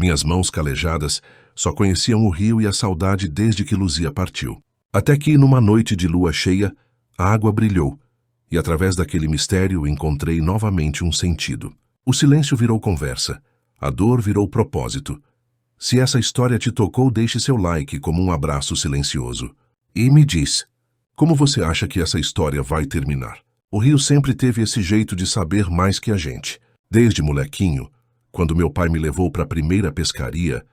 Minhas mãos calejadas só conheciam o rio e a saudade desde que Luzia partiu. Até que, numa noite de lua cheia, a água brilhou, e através daquele mistério encontrei novamente um sentido. O silêncio virou conversa, a dor virou propósito. Se essa história te tocou, deixe seu like como um abraço silencioso. E me diz, como você acha que essa história vai terminar? O rio sempre teve esse jeito de saber mais que a gente. Desde molequinho, quando meu pai me levou para a primeira pescaria,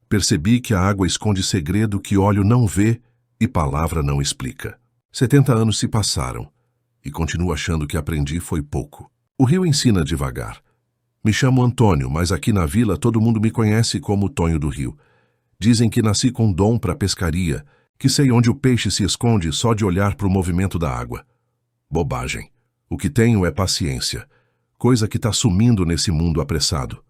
percebi que a água esconde segredo que olho não vê e palavra não explica. 70 anos se passaram e continuo achando que aprendi foi pouco. O rio ensina devagar. Me chamo Antônio, mas aqui na vila todo mundo me conhece como Tonho do Rio. Dizem que nasci com dom para pescaria, que sei onde o peixe se esconde só de olhar para o movimento da água. Bobagem. O que tenho é paciência, coisa que está sumindo nesse mundo apressado.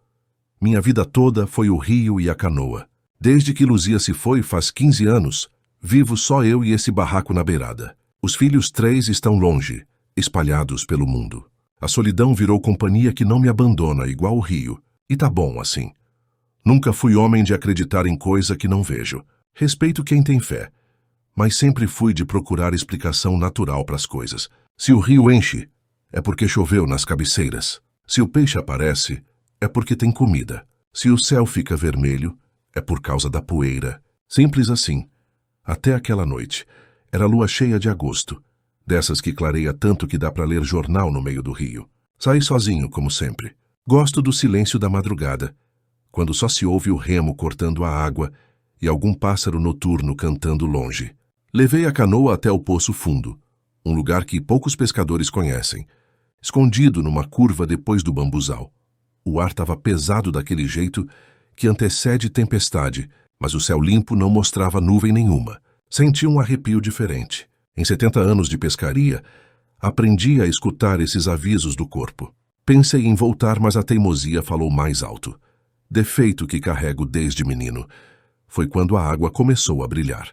Minha vida toda foi o rio e a canoa. Desde que Luzia se foi, faz 15 anos, vivo só eu e esse barraco na beirada. Os filhos 3 estão longe, espalhados pelo mundo. A solidão virou companhia que não me abandona, igual o rio. E tá bom assim. Nunca fui homem de acreditar em coisa que não vejo. Respeito quem tem fé, mas sempre fui de procurar explicação natural para as coisas. Se o rio enche, é porque choveu nas cabeceiras. Se o peixe aparece, é porque tem comida. Se o céu fica vermelho, é por causa da poeira. Simples assim. Até aquela noite. Era lua cheia de agosto. Dessas que clareia tanto que dá para ler jornal no meio do rio. Saí sozinho, como sempre. Gosto do silêncio da madrugada, quando só se ouve o remo cortando a água e algum pássaro noturno cantando longe. Levei a canoa até o Poço Fundo, um lugar que poucos pescadores conhecem, escondido numa curva depois do bambuzal. O ar estava pesado daquele jeito que antecede tempestade, mas o céu limpo não mostrava nuvem nenhuma. Senti um arrepio diferente. Em 70 anos de pescaria, aprendi a escutar esses avisos do corpo. Pensei em voltar, mas a teimosia falou mais alto. Defeito que carrego desde menino. Foi quando a água começou a brilhar.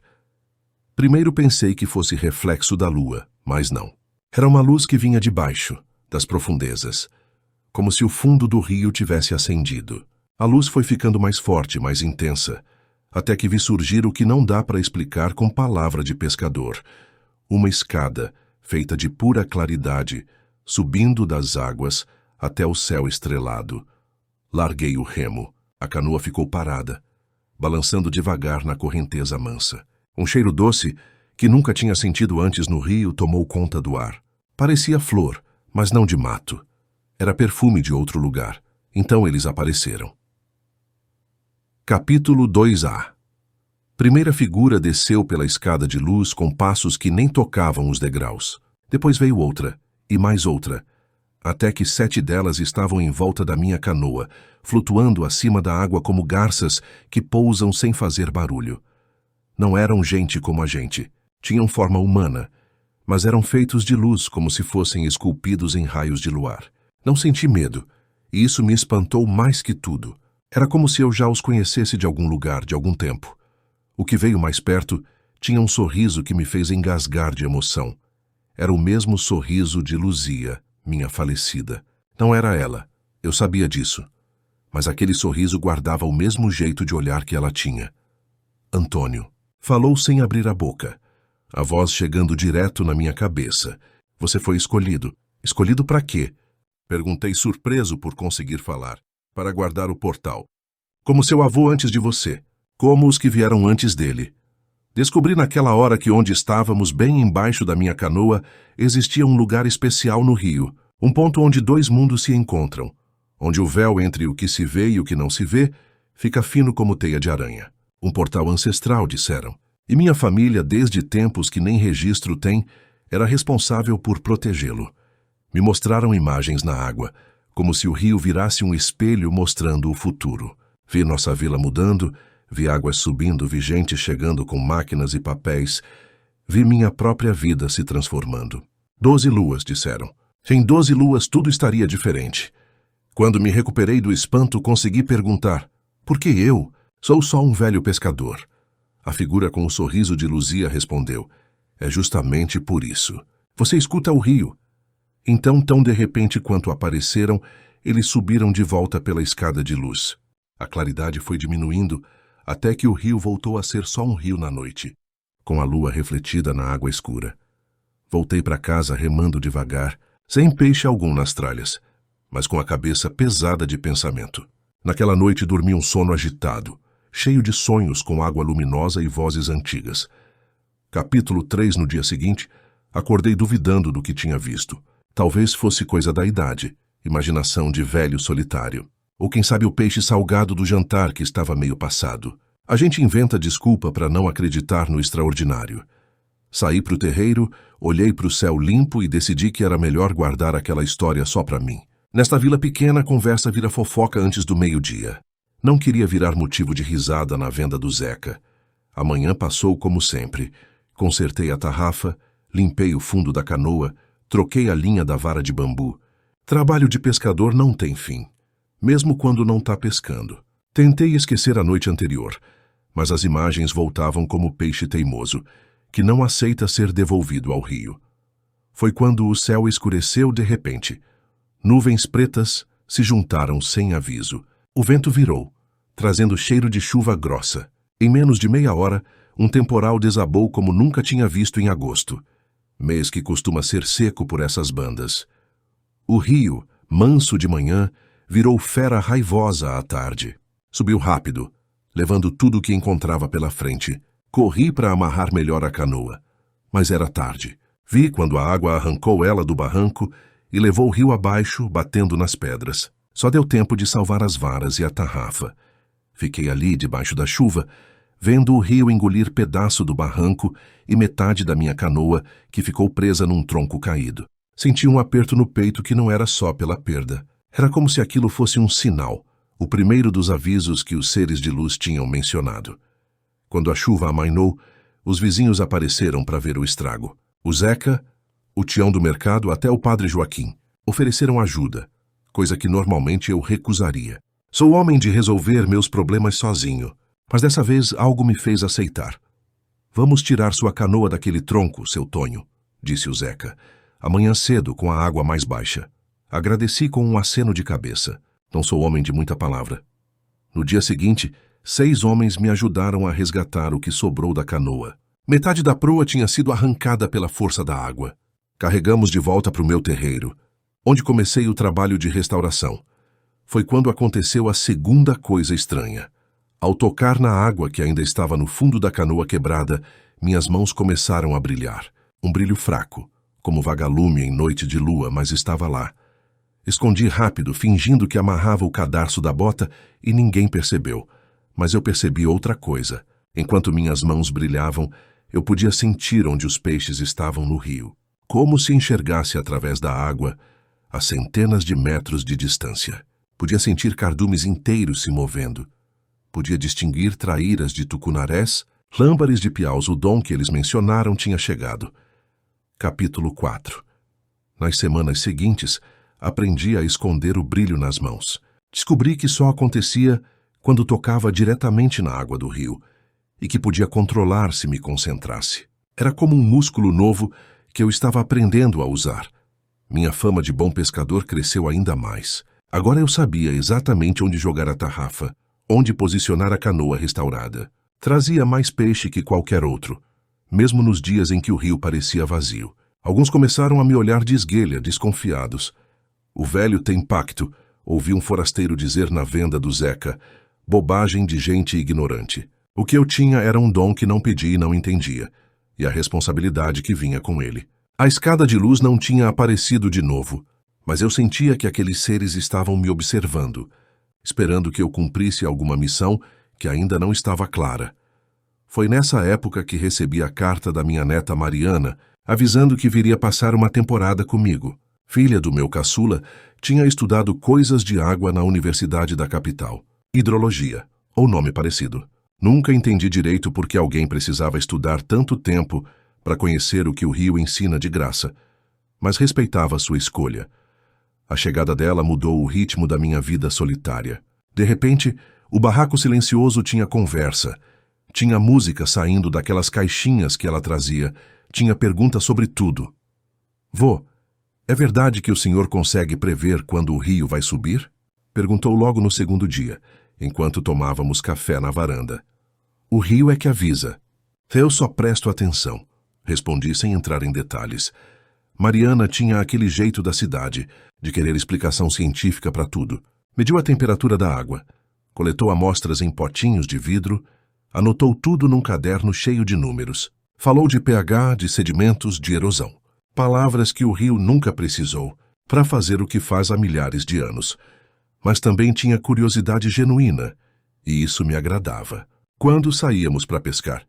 Primeiro pensei que fosse reflexo da lua, mas não. Era uma luz que vinha de baixo, das profundezas, como se o fundo do rio tivesse acendido. A luz foi ficando mais forte, mais intensa, até que vi surgir o que não dá para explicar com palavra de pescador. Uma escada, feita de pura claridade, subindo das águas até o céu estrelado. Larguei o remo. A canoa ficou parada, balançando devagar na correnteza mansa. Um cheiro doce, que nunca tinha sentido antes no rio, tomou conta do ar. Parecia flor, mas não de mato. Era perfume de outro lugar. Então eles apareceram. Capítulo 2A. Primeira figura desceu pela escada de luz com passos que nem tocavam os degraus. Depois veio outra, e mais outra, até que 7 delas estavam em volta da minha canoa, flutuando acima da água como garças que pousam sem fazer barulho. Não eram gente como a gente. Tinham forma humana, mas eram feitos de luz como se fossem esculpidos em raios de luar. Não senti medo, e isso me espantou mais que tudo. Era como se eu já os conhecesse de algum lugar, de algum tempo. O que veio mais perto tinha um sorriso que me fez engasgar de emoção. Era o mesmo sorriso de Luzia, minha falecida. Não era ela, eu sabia disso. Mas aquele sorriso guardava o mesmo jeito de olhar que ela tinha. Antônio. Falou sem abrir a boca, a voz chegando direto na minha cabeça. Você foi escolhido. Escolhido para quê? Perguntei surpreso por conseguir falar. Para guardar o portal. Como seu avô antes de você. Como os que vieram antes dele. Descobri naquela hora que onde estávamos, bem embaixo da minha canoa, existia um lugar especial no rio. Um ponto onde 2 mundos se encontram. Onde o véu entre o que se vê e o que não se vê fica fino como teia de aranha. Um portal ancestral, disseram. E minha família, desde tempos que nem registro tem, era responsável por protegê-lo. Me mostraram imagens na água, como se o rio virasse um espelho mostrando o futuro. Vi nossa vila mudando, vi águas subindo, vi gente chegando com máquinas e papéis. Vi minha própria vida se transformando. 12 luas, disseram. Em 12 luas tudo estaria diferente. Quando me recuperei do espanto, consegui perguntar: por que eu? Sou só um velho pescador. A figura com o sorriso de Luzia respondeu: é justamente por isso. Você escuta o rio. Então, tão de repente quanto apareceram, eles subiram de volta pela escada de luz. A claridade foi diminuindo até que o rio voltou a ser só um rio na noite, com a lua refletida na água escura. Voltei para casa remando devagar, sem peixe algum nas tralhas, mas com a cabeça pesada de pensamento. Naquela noite dormi um sono agitado, cheio de sonhos com água luminosa e vozes antigas. Capítulo 3, no dia seguinte, acordei duvidando do que tinha visto. Talvez fosse coisa da idade, imaginação de velho solitário. Ou quem sabe o peixe salgado do jantar que estava meio passado. A gente inventa desculpa para não acreditar no extraordinário. Saí para o terreiro, olhei para o céu limpo e decidi que era melhor guardar aquela história só para mim. Nesta vila pequena, a conversa vira fofoca antes do meio-dia. Não queria virar motivo de risada na venda do Zeca. A manhã passou como sempre. Consertei a tarrafa, limpei o fundo da canoa, troquei a linha da vara de bambu. Trabalho de pescador não tem fim, mesmo quando não está pescando. Tentei esquecer a noite anterior, mas as imagens voltavam como peixe teimoso, que não aceita ser devolvido ao rio. Foi quando o céu escureceu de repente. Nuvens pretas se juntaram sem aviso. O vento virou, trazendo cheiro de chuva grossa. Em menos de meia hora, um temporal desabou como nunca tinha visto em agosto, mês que costuma ser seco por essas bandas. O rio, manso de manhã, virou fera raivosa à tarde. Subiu rápido, levando tudo o que encontrava pela frente. Corri para amarrar melhor a canoa, mas era tarde. Vi quando a água arrancou ela do barranco e levou o rio abaixo, batendo nas pedras. Só deu tempo de salvar as varas e a tarrafa. Fiquei ali, debaixo da chuva, vendo o rio engolir pedaço do barranco e metade da minha canoa, que ficou presa num tronco caído. Senti um aperto no peito que não era só pela perda. Era como se aquilo fosse um sinal, o primeiro dos avisos que os seres de luz tinham mencionado. Quando a chuva amainou, os vizinhos apareceram para ver o estrago. O Zeca, o Tião do mercado, até o padre Joaquim ofereceram ajuda, coisa que normalmente eu recusaria. Sou homem de resolver meus problemas sozinho, mas dessa vez algo me fez aceitar. Vamos tirar sua canoa daquele tronco, seu Tonho, disse o Zeca, amanhã cedo com a água mais baixa. Agradeci com um aceno de cabeça. Não sou homem de muita palavra. No dia seguinte, 6 homens me ajudaram a resgatar o que sobrou da canoa. Metade da proa tinha sido arrancada pela força da água. Carregamos de volta para o meu terreiro, onde comecei o trabalho de restauração. Foi quando aconteceu a segunda coisa estranha. Ao tocar na água que ainda estava no fundo da canoa quebrada, minhas mãos começaram a brilhar. Um brilho fraco, como vagalume em noite de lua, mas estava lá. Escondi rápido, fingindo que amarrava o cadarço da bota e ninguém percebeu. Mas eu percebi outra coisa. Enquanto minhas mãos brilhavam, eu podia sentir onde os peixes estavam no rio. Como se enxergasse através da água, a centenas de metros de distância. Podia sentir cardumes inteiros se movendo. Podia distinguir traíras de tucunarés, lâmpares de piaus. O dom que eles mencionaram tinha chegado. Capítulo 4. Nas semanas seguintes, aprendi a esconder o brilho nas mãos. Descobri que só acontecia quando tocava diretamente na água do rio, e que podia controlar se me concentrasse. Era como um músculo novo que eu estava aprendendo a usar. Minha fama de bom pescador cresceu ainda mais. Agora eu sabia exatamente onde jogar a tarrafa, onde posicionar a canoa restaurada. Trazia mais peixe que qualquer outro, mesmo nos dias em que o rio parecia vazio. Alguns começaram a me olhar de esguelha, desconfiados. O velho tem pacto, ouvi um forasteiro dizer na venda do Zeca. Bobagem de gente ignorante. O que eu tinha era um dom que não pedi e não entendia, e a responsabilidade que vinha com ele. A escada de luz não tinha aparecido de novo, mas eu sentia que aqueles seres estavam me observando, esperando que eu cumprisse alguma missão que ainda não estava clara. Foi nessa época que recebi a carta da minha neta Mariana, avisando que viria passar uma temporada comigo. Filha do meu caçula, tinha estudado coisas de água na Universidade da capital. Hidrologia, ou nome parecido. Nunca entendi direito por que alguém precisava estudar tanto tempo para conhecer o que o rio ensina de graça, mas respeitava sua escolha. A chegada dela mudou o ritmo da minha vida solitária. De repente, o barraco silencioso tinha conversa. Tinha música saindo daquelas caixinhas que ela trazia. Tinha perguntas sobre tudo. Vô, é verdade que o senhor consegue prever quando o rio vai subir? Perguntou logo no segundo dia. enquanto tomávamos café na varanda. O rio é que avisa. Eu só presto atenção, respondi sem entrar em detalhes. Mariana tinha aquele jeito da cidade, de querer explicação científica para tudo. Mediu a temperatura da água, coletou amostras em potinhos de vidro, anotou tudo num caderno cheio de números. Falou de pH, de sedimentos, de erosão. Palavras que o rio nunca precisou para fazer o que faz há milhares de anos. Mas também tinha curiosidade genuína, e isso me agradava. Quando saíamos para pescar,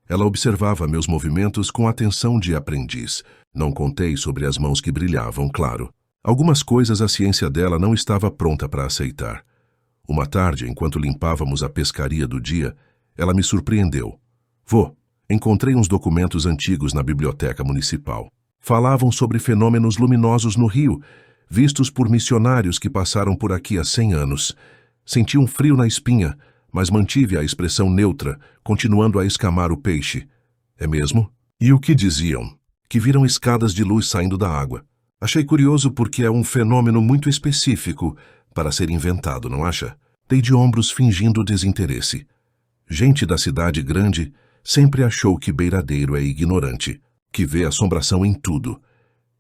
ela observava meus movimentos com atenção de aprendiz. Não contei sobre as mãos que brilhavam, claro. Algumas coisas a ciência dela não estava pronta para aceitar. Uma tarde, enquanto limpávamos a pescaria do dia, ela me surpreendeu. Vô, encontrei uns documentos antigos na biblioteca municipal. Falavam sobre fenômenos luminosos no rio, vistos por missionários que passaram por aqui há 100 anos. Senti um frio na espinha, mas mantive a expressão neutra, continuando a escamar o peixe. É mesmo? E o que diziam? Que viram escadas de luz saindo da água. Achei curioso porque é um fenômeno muito específico para ser inventado, não acha? Dei de ombros fingindo desinteresse. Gente da cidade grande sempre achou que beiradeiro é ignorante, que vê assombração em tudo.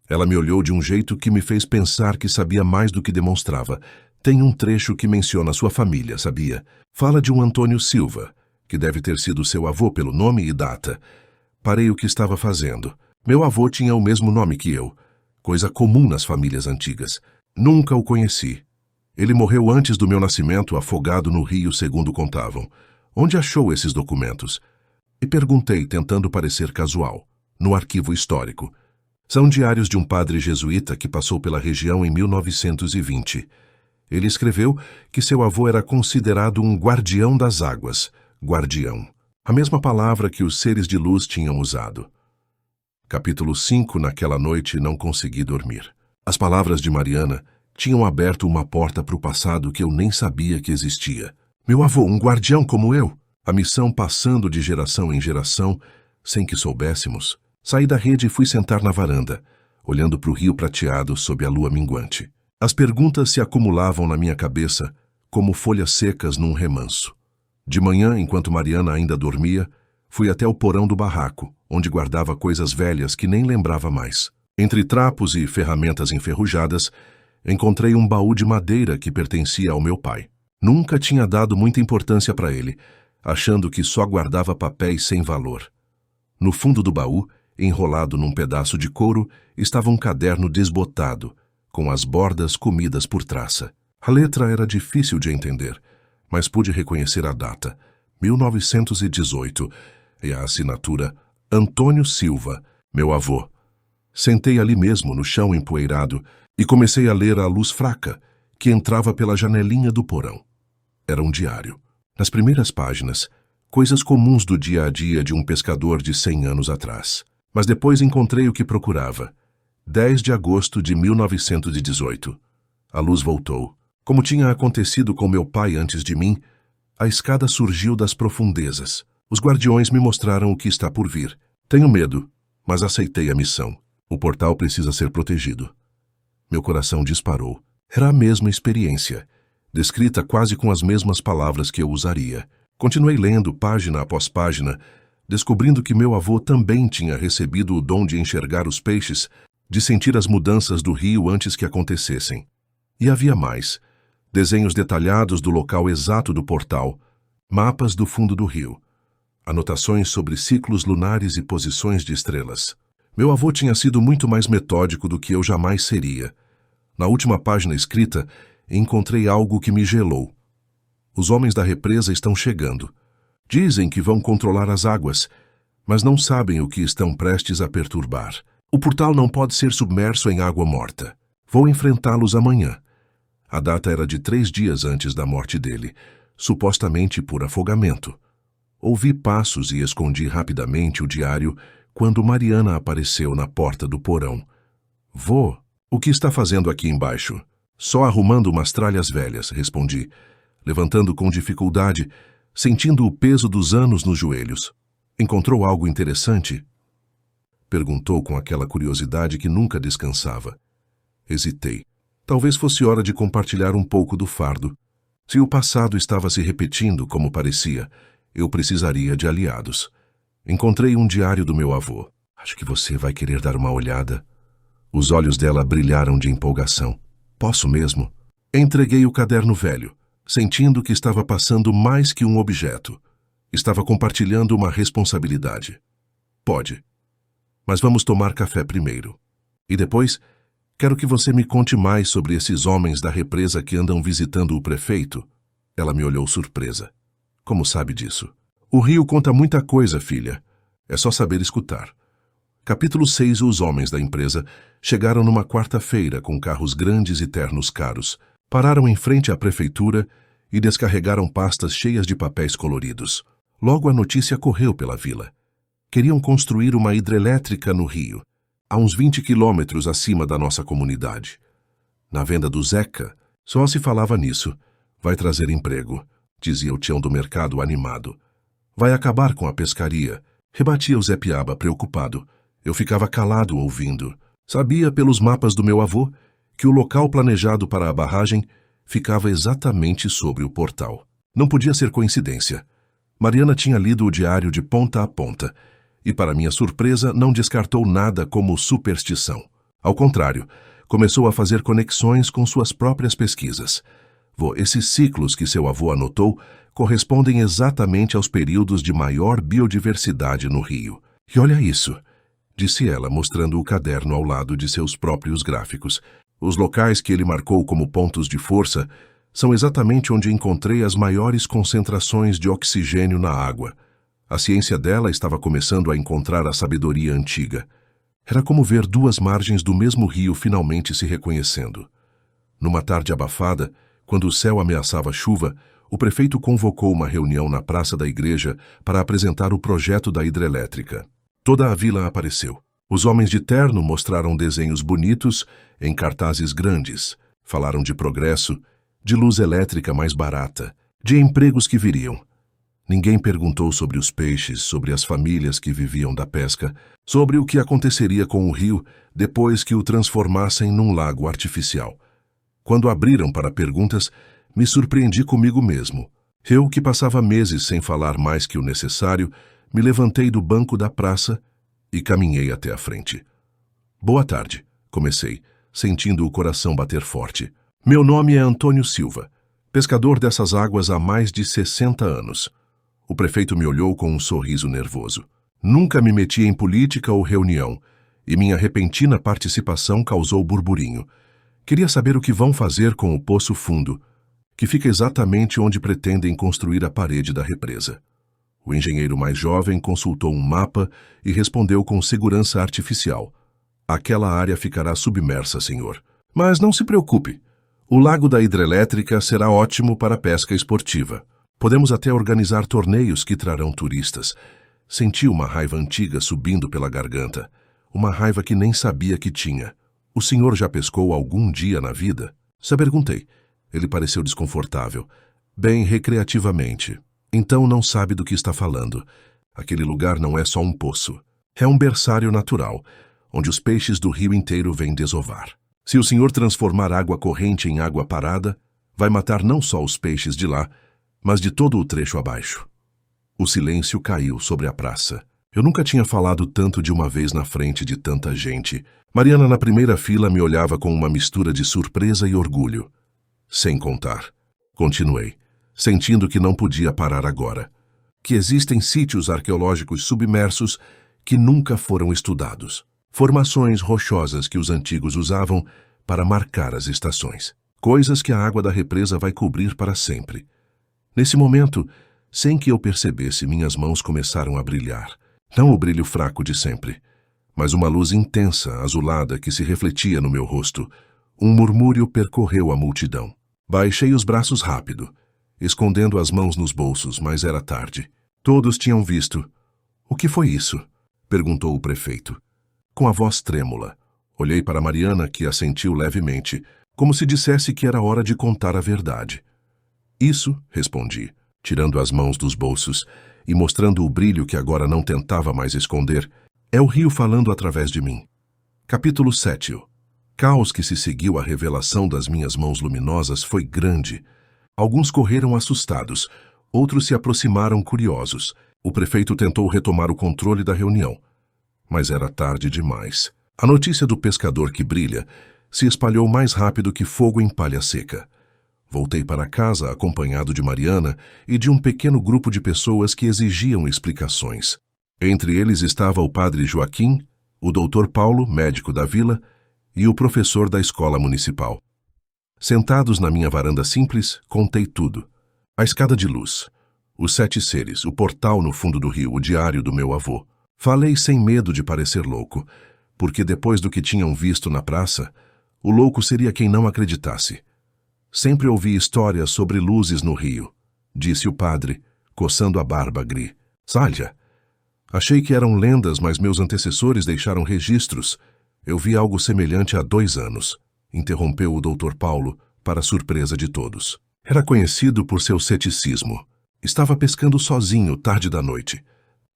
Ela me olhou de um jeito que me fez pensar que sabia mais do que demonstrava. Tem um trecho que menciona sua família, sabia? Fala de um Antônio Silva, que deve ter sido seu avô pelo nome e data. Parei o que estava fazendo. Meu avô tinha o mesmo nome que eu, coisa comum nas famílias antigas. Nunca o conheci. Ele morreu antes do meu nascimento, afogado no rio, segundo contavam. Onde achou esses documentos? E perguntei, tentando parecer casual. No arquivo histórico. São diários de um padre jesuíta que passou pela região em 1920. Ele escreveu que seu avô era considerado um guardião das águas. Guardião. A mesma palavra que os seres de luz tinham usado. Capítulo 5. Naquela noite não consegui dormir. As palavras de Mariana tinham aberto uma porta para o passado que eu nem sabia que existia. Meu avô, um guardião como eu? A missão passando de geração em geração, sem que soubéssemos. Saí da rede e fui sentar na varanda, olhando para o rio prateado sob a lua minguante. As perguntas se acumulavam na minha cabeça como folhas secas num remanso. De manhã, enquanto Mariana ainda dormia, fui até o porão do barraco, onde guardava coisas velhas que nem lembrava mais. Entre trapos e ferramentas enferrujadas, encontrei um baú de madeira que pertencia ao meu pai. Nunca tinha dado muita importância para ele, achando que só guardava papéis sem valor. No fundo do baú, enrolado num pedaço de couro, estava um caderno desbotado, com as bordas comidas por traça. A letra era difícil de entender, mas pude reconhecer a data, 1918, e a assinatura Antônio Silva, meu avô. Sentei ali mesmo, no chão empoeirado, e comecei a ler à luz fraca, que entrava pela janelinha do porão. Era um diário. Nas primeiras páginas, coisas comuns do dia a dia de um pescador de 100 anos atrás. Mas depois encontrei o que procurava. 10 de agosto de 1918. A luz voltou. Como tinha acontecido com meu pai antes de mim, a escada surgiu das profundezas. Os guardiões me mostraram o que está por vir. Tenho medo, mas aceitei a missão. O portal precisa ser protegido. Meu coração disparou. Era a mesma experiência, descrita quase com as mesmas palavras que eu usaria. Continuei lendo página após página, descobrindo que meu avô também tinha recebido o dom de enxergar os peixes, de sentir as mudanças do rio antes que acontecessem. E havia mais. Desenhos detalhados do local exato do portal, mapas do fundo do rio, anotações sobre ciclos lunares e posições de estrelas. Meu avô tinha sido muito mais metódico do que eu jamais seria. Na última página escrita, encontrei algo que me gelou. Os homens da represa estão chegando. Dizem que vão controlar as águas, mas não sabem o que estão prestes a perturbar. O portal não pode ser submerso em água morta. Vou enfrentá-los amanhã. A data era de 3 dias antes da morte dele, supostamente por afogamento. Ouvi passos e escondi rapidamente o diário quando Mariana apareceu na porta do porão. Vô, o que está fazendo aqui embaixo? Só arrumando umas tralhas velhas, respondi, levantando com dificuldade, sentindo o peso dos anos nos joelhos. Encontrou algo interessante? Perguntou com aquela curiosidade que nunca descansava. Hesitei. Talvez fosse hora de compartilhar um pouco do fardo. Se o passado estava se repetindo como parecia, eu precisaria de aliados. Encontrei um diário do meu avô. Acho que você vai querer dar uma olhada. Os olhos dela brilharam de empolgação. Posso mesmo? Entreguei o caderno velho, sentindo que estava passando mais que um objeto. Estava compartilhando uma responsabilidade. Pode. Mas vamos tomar café primeiro. E depois, quero que você me conte mais sobre esses homens da represa que andam visitando o prefeito. Ela me olhou surpresa. Como sabe disso? O rio conta muita coisa, filha. É só saber escutar. Capítulo 6. Os homens da empresa chegaram numa quarta-feira com carros grandes e ternos caros. Pararam em frente à prefeitura e descarregaram pastas cheias de papéis coloridos. Logo a notícia correu pela vila. Queriam construir uma hidrelétrica no rio, a uns 20 quilômetros acima da nossa comunidade. Na venda do Zeca, só se falava nisso. Vai trazer emprego, dizia o tião do mercado animado. Vai acabar com a pescaria, rebatia o Zé Piaba preocupado. Eu ficava calado ouvindo. Sabia pelos mapas do meu avô que o local planejado para a barragem ficava exatamente sobre o portal. Não podia ser coincidência. Mariana tinha lido o diário de ponta a ponta e, para minha surpresa, não descartou nada como superstição. Ao contrário, começou a fazer conexões com suas próprias pesquisas. Esses ciclos que seu avô anotou correspondem exatamente aos períodos de maior biodiversidade no rio. E olha isso, disse ela, mostrando o caderno ao lado de seus próprios gráficos. Os locais que ele marcou como pontos de força são exatamente onde encontrei as maiores concentrações de oxigênio na água. A ciência dela estava começando a encontrar a sabedoria antiga. Era como ver duas margens do mesmo rio finalmente se reconhecendo. Numa tarde abafada, quando o céu ameaçava chuva, o prefeito convocou uma reunião na praça da igreja para apresentar o projeto da hidrelétrica. Toda a vila apareceu. Os homens de terno mostraram desenhos bonitos em cartazes grandes. Falaram de progresso, de luz elétrica mais barata, de empregos que viriam. Ninguém perguntou sobre os peixes, sobre as famílias que viviam da pesca, sobre o que aconteceria com o rio depois que o transformassem num lago artificial. Quando abriram para perguntas, me surpreendi comigo mesmo. Eu, que passava meses sem falar mais que o necessário, me levantei do banco da praça e caminhei até a frente. Boa tarde, comecei, sentindo o coração bater forte. Meu nome é Antônio Silva, pescador dessas águas há mais de 60 anos. O prefeito me olhou com um sorriso nervoso. Nunca me meti em política ou reunião, e minha repentina participação causou burburinho. Queria saber o que vão fazer com o Poço Fundo, que fica exatamente onde pretendem construir a parede da represa. O engenheiro mais jovem consultou um mapa e respondeu com segurança artificial. Aquela área ficará submersa, senhor. Mas não se preocupe. O lago da hidrelétrica será ótimo para a pesca esportiva. Podemos até organizar torneios que trarão turistas. Senti uma raiva antiga subindo pela garganta. Uma raiva que nem sabia que tinha. O senhor já pescou algum dia na vida? Só perguntei. Ele pareceu desconfortável. Bem, recreativamente. Então não sabe do que está falando. Aquele lugar não é só um poço. É um berçário natural, onde os peixes do rio inteiro vêm desovar. Se o senhor transformar água corrente em água parada, vai matar não só os peixes de lá, mas de todo o trecho abaixo. O silêncio caiu sobre a praça. Eu nunca tinha falado tanto de uma vez na frente de tanta gente. Mariana, na primeira fila, me olhava com uma mistura de surpresa e orgulho. Sem contar. Continuei, sentindo que não podia parar agora. Que existem sítios arqueológicos submersos que nunca foram estudados. Formações rochosas que os antigos usavam para marcar as estações. Coisas que a água da represa vai cobrir para sempre. Nesse momento, sem que eu percebesse, minhas mãos começaram a brilhar. Não o brilho fraco de sempre, mas uma luz intensa, azulada, que se refletia no meu rosto. Um murmúrio percorreu a multidão. Baixei os braços rápido, escondendo as mãos nos bolsos, mas era tarde. Todos tinham visto. O que foi isso? Perguntou o prefeito. Com a voz trêmula. Olhei para Mariana, que assentiu levemente, como se dissesse que era hora de contar a verdade. Isso, respondi, tirando as mãos dos bolsos e mostrando o brilho que agora não tentava mais esconder, é o rio falando através de mim. Capítulo 7. Caos que se seguiu à revelação das minhas mãos luminosas foi grande. Alguns correram assustados, outros se aproximaram curiosos. O prefeito tentou retomar o controle da reunião, mas era tarde demais. A notícia do pescador que brilha se espalhou mais rápido que fogo em palha seca. Voltei para casa acompanhado de Mariana e de um pequeno grupo de pessoas que exigiam explicações. Entre eles estava o padre Joaquim, o doutor Paulo, médico da vila, e o professor da escola municipal. Sentados na minha varanda simples, contei tudo. A escada de luz, os 7 seres, o portal no fundo do rio, o diário do meu avô. Falei sem medo de parecer louco, porque depois do que tinham visto na praça, o louco seria quem não acreditasse. Sempre ouvi histórias sobre luzes no rio, disse o padre, coçando a barba gris. Salha! Achei que eram lendas, mas meus antecessores deixaram registros. Eu vi algo semelhante há 2 anos, interrompeu o doutor Paulo, para surpresa de todos. Era conhecido por seu ceticismo. Estava pescando sozinho tarde da noite.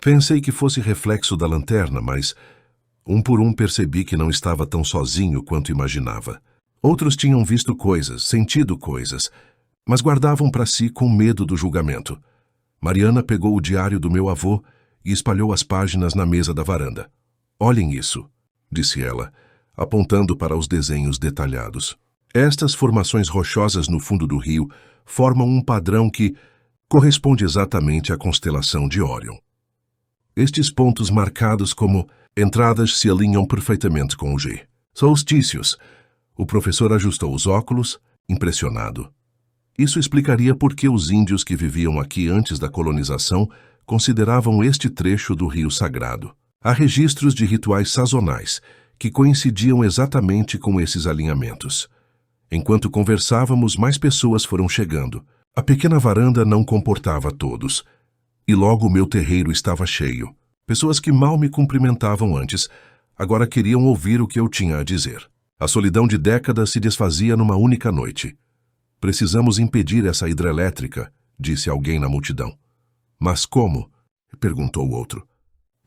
Pensei que fosse reflexo da lanterna, mas, um por um, percebi que não estava tão sozinho quanto imaginava. Outros tinham visto coisas, sentido coisas, mas guardavam para si com medo do julgamento. Mariana pegou o diário do meu avô e espalhou as páginas na mesa da varanda. Olhem isso, disse ela, apontando para os desenhos detalhados. Estas formações rochosas no fundo do rio formam um padrão que corresponde exatamente à constelação de Órion. Estes pontos marcados como entradas se alinham perfeitamente com o G. Solstícios. O professor ajustou os óculos, impressionado. Isso explicaria por que os índios que viviam aqui antes da colonização consideravam este trecho do rio sagrado. Há registros de rituais sazonais que coincidiam exatamente com esses alinhamentos. Enquanto conversávamos, mais pessoas foram chegando. A pequena varanda não comportava todos, e logo o meu terreiro estava cheio. Pessoas que mal me cumprimentavam antes, agora queriam ouvir o que eu tinha a dizer. A solidão de décadas se desfazia numa única noite. Precisamos impedir essa hidrelétrica, disse alguém na multidão. Mas como? Perguntou o outro.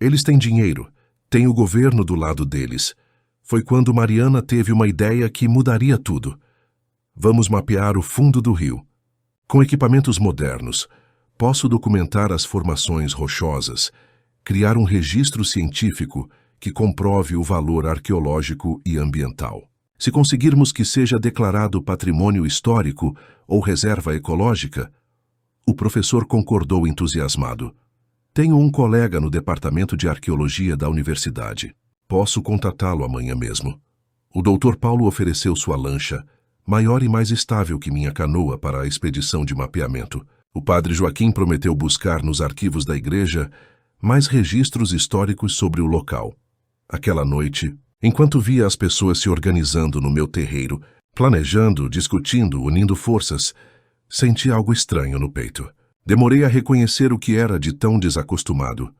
Eles têm dinheiro, têm o governo do lado deles. Foi quando Mariana teve uma ideia que mudaria tudo. Vamos mapear o fundo do rio. Com equipamentos modernos, posso documentar as formações rochosas, criar um registro científico que comprove o valor arqueológico e ambiental. Se conseguirmos que seja declarado patrimônio histórico ou reserva ecológica, o professor concordou entusiasmado. Tenho um colega no departamento de arqueologia da universidade. Posso contatá-lo amanhã mesmo. O doutor Paulo ofereceu sua lancha, maior e mais estável que minha canoa para a expedição de mapeamento. O padre Joaquim prometeu buscar nos arquivos da igreja mais registros históricos sobre o local. Aquela noite, enquanto via as pessoas se organizando no meu terreiro, planejando, discutindo, unindo forças, senti algo estranho no peito. Demorei a reconhecer o que era de tão desacostumado.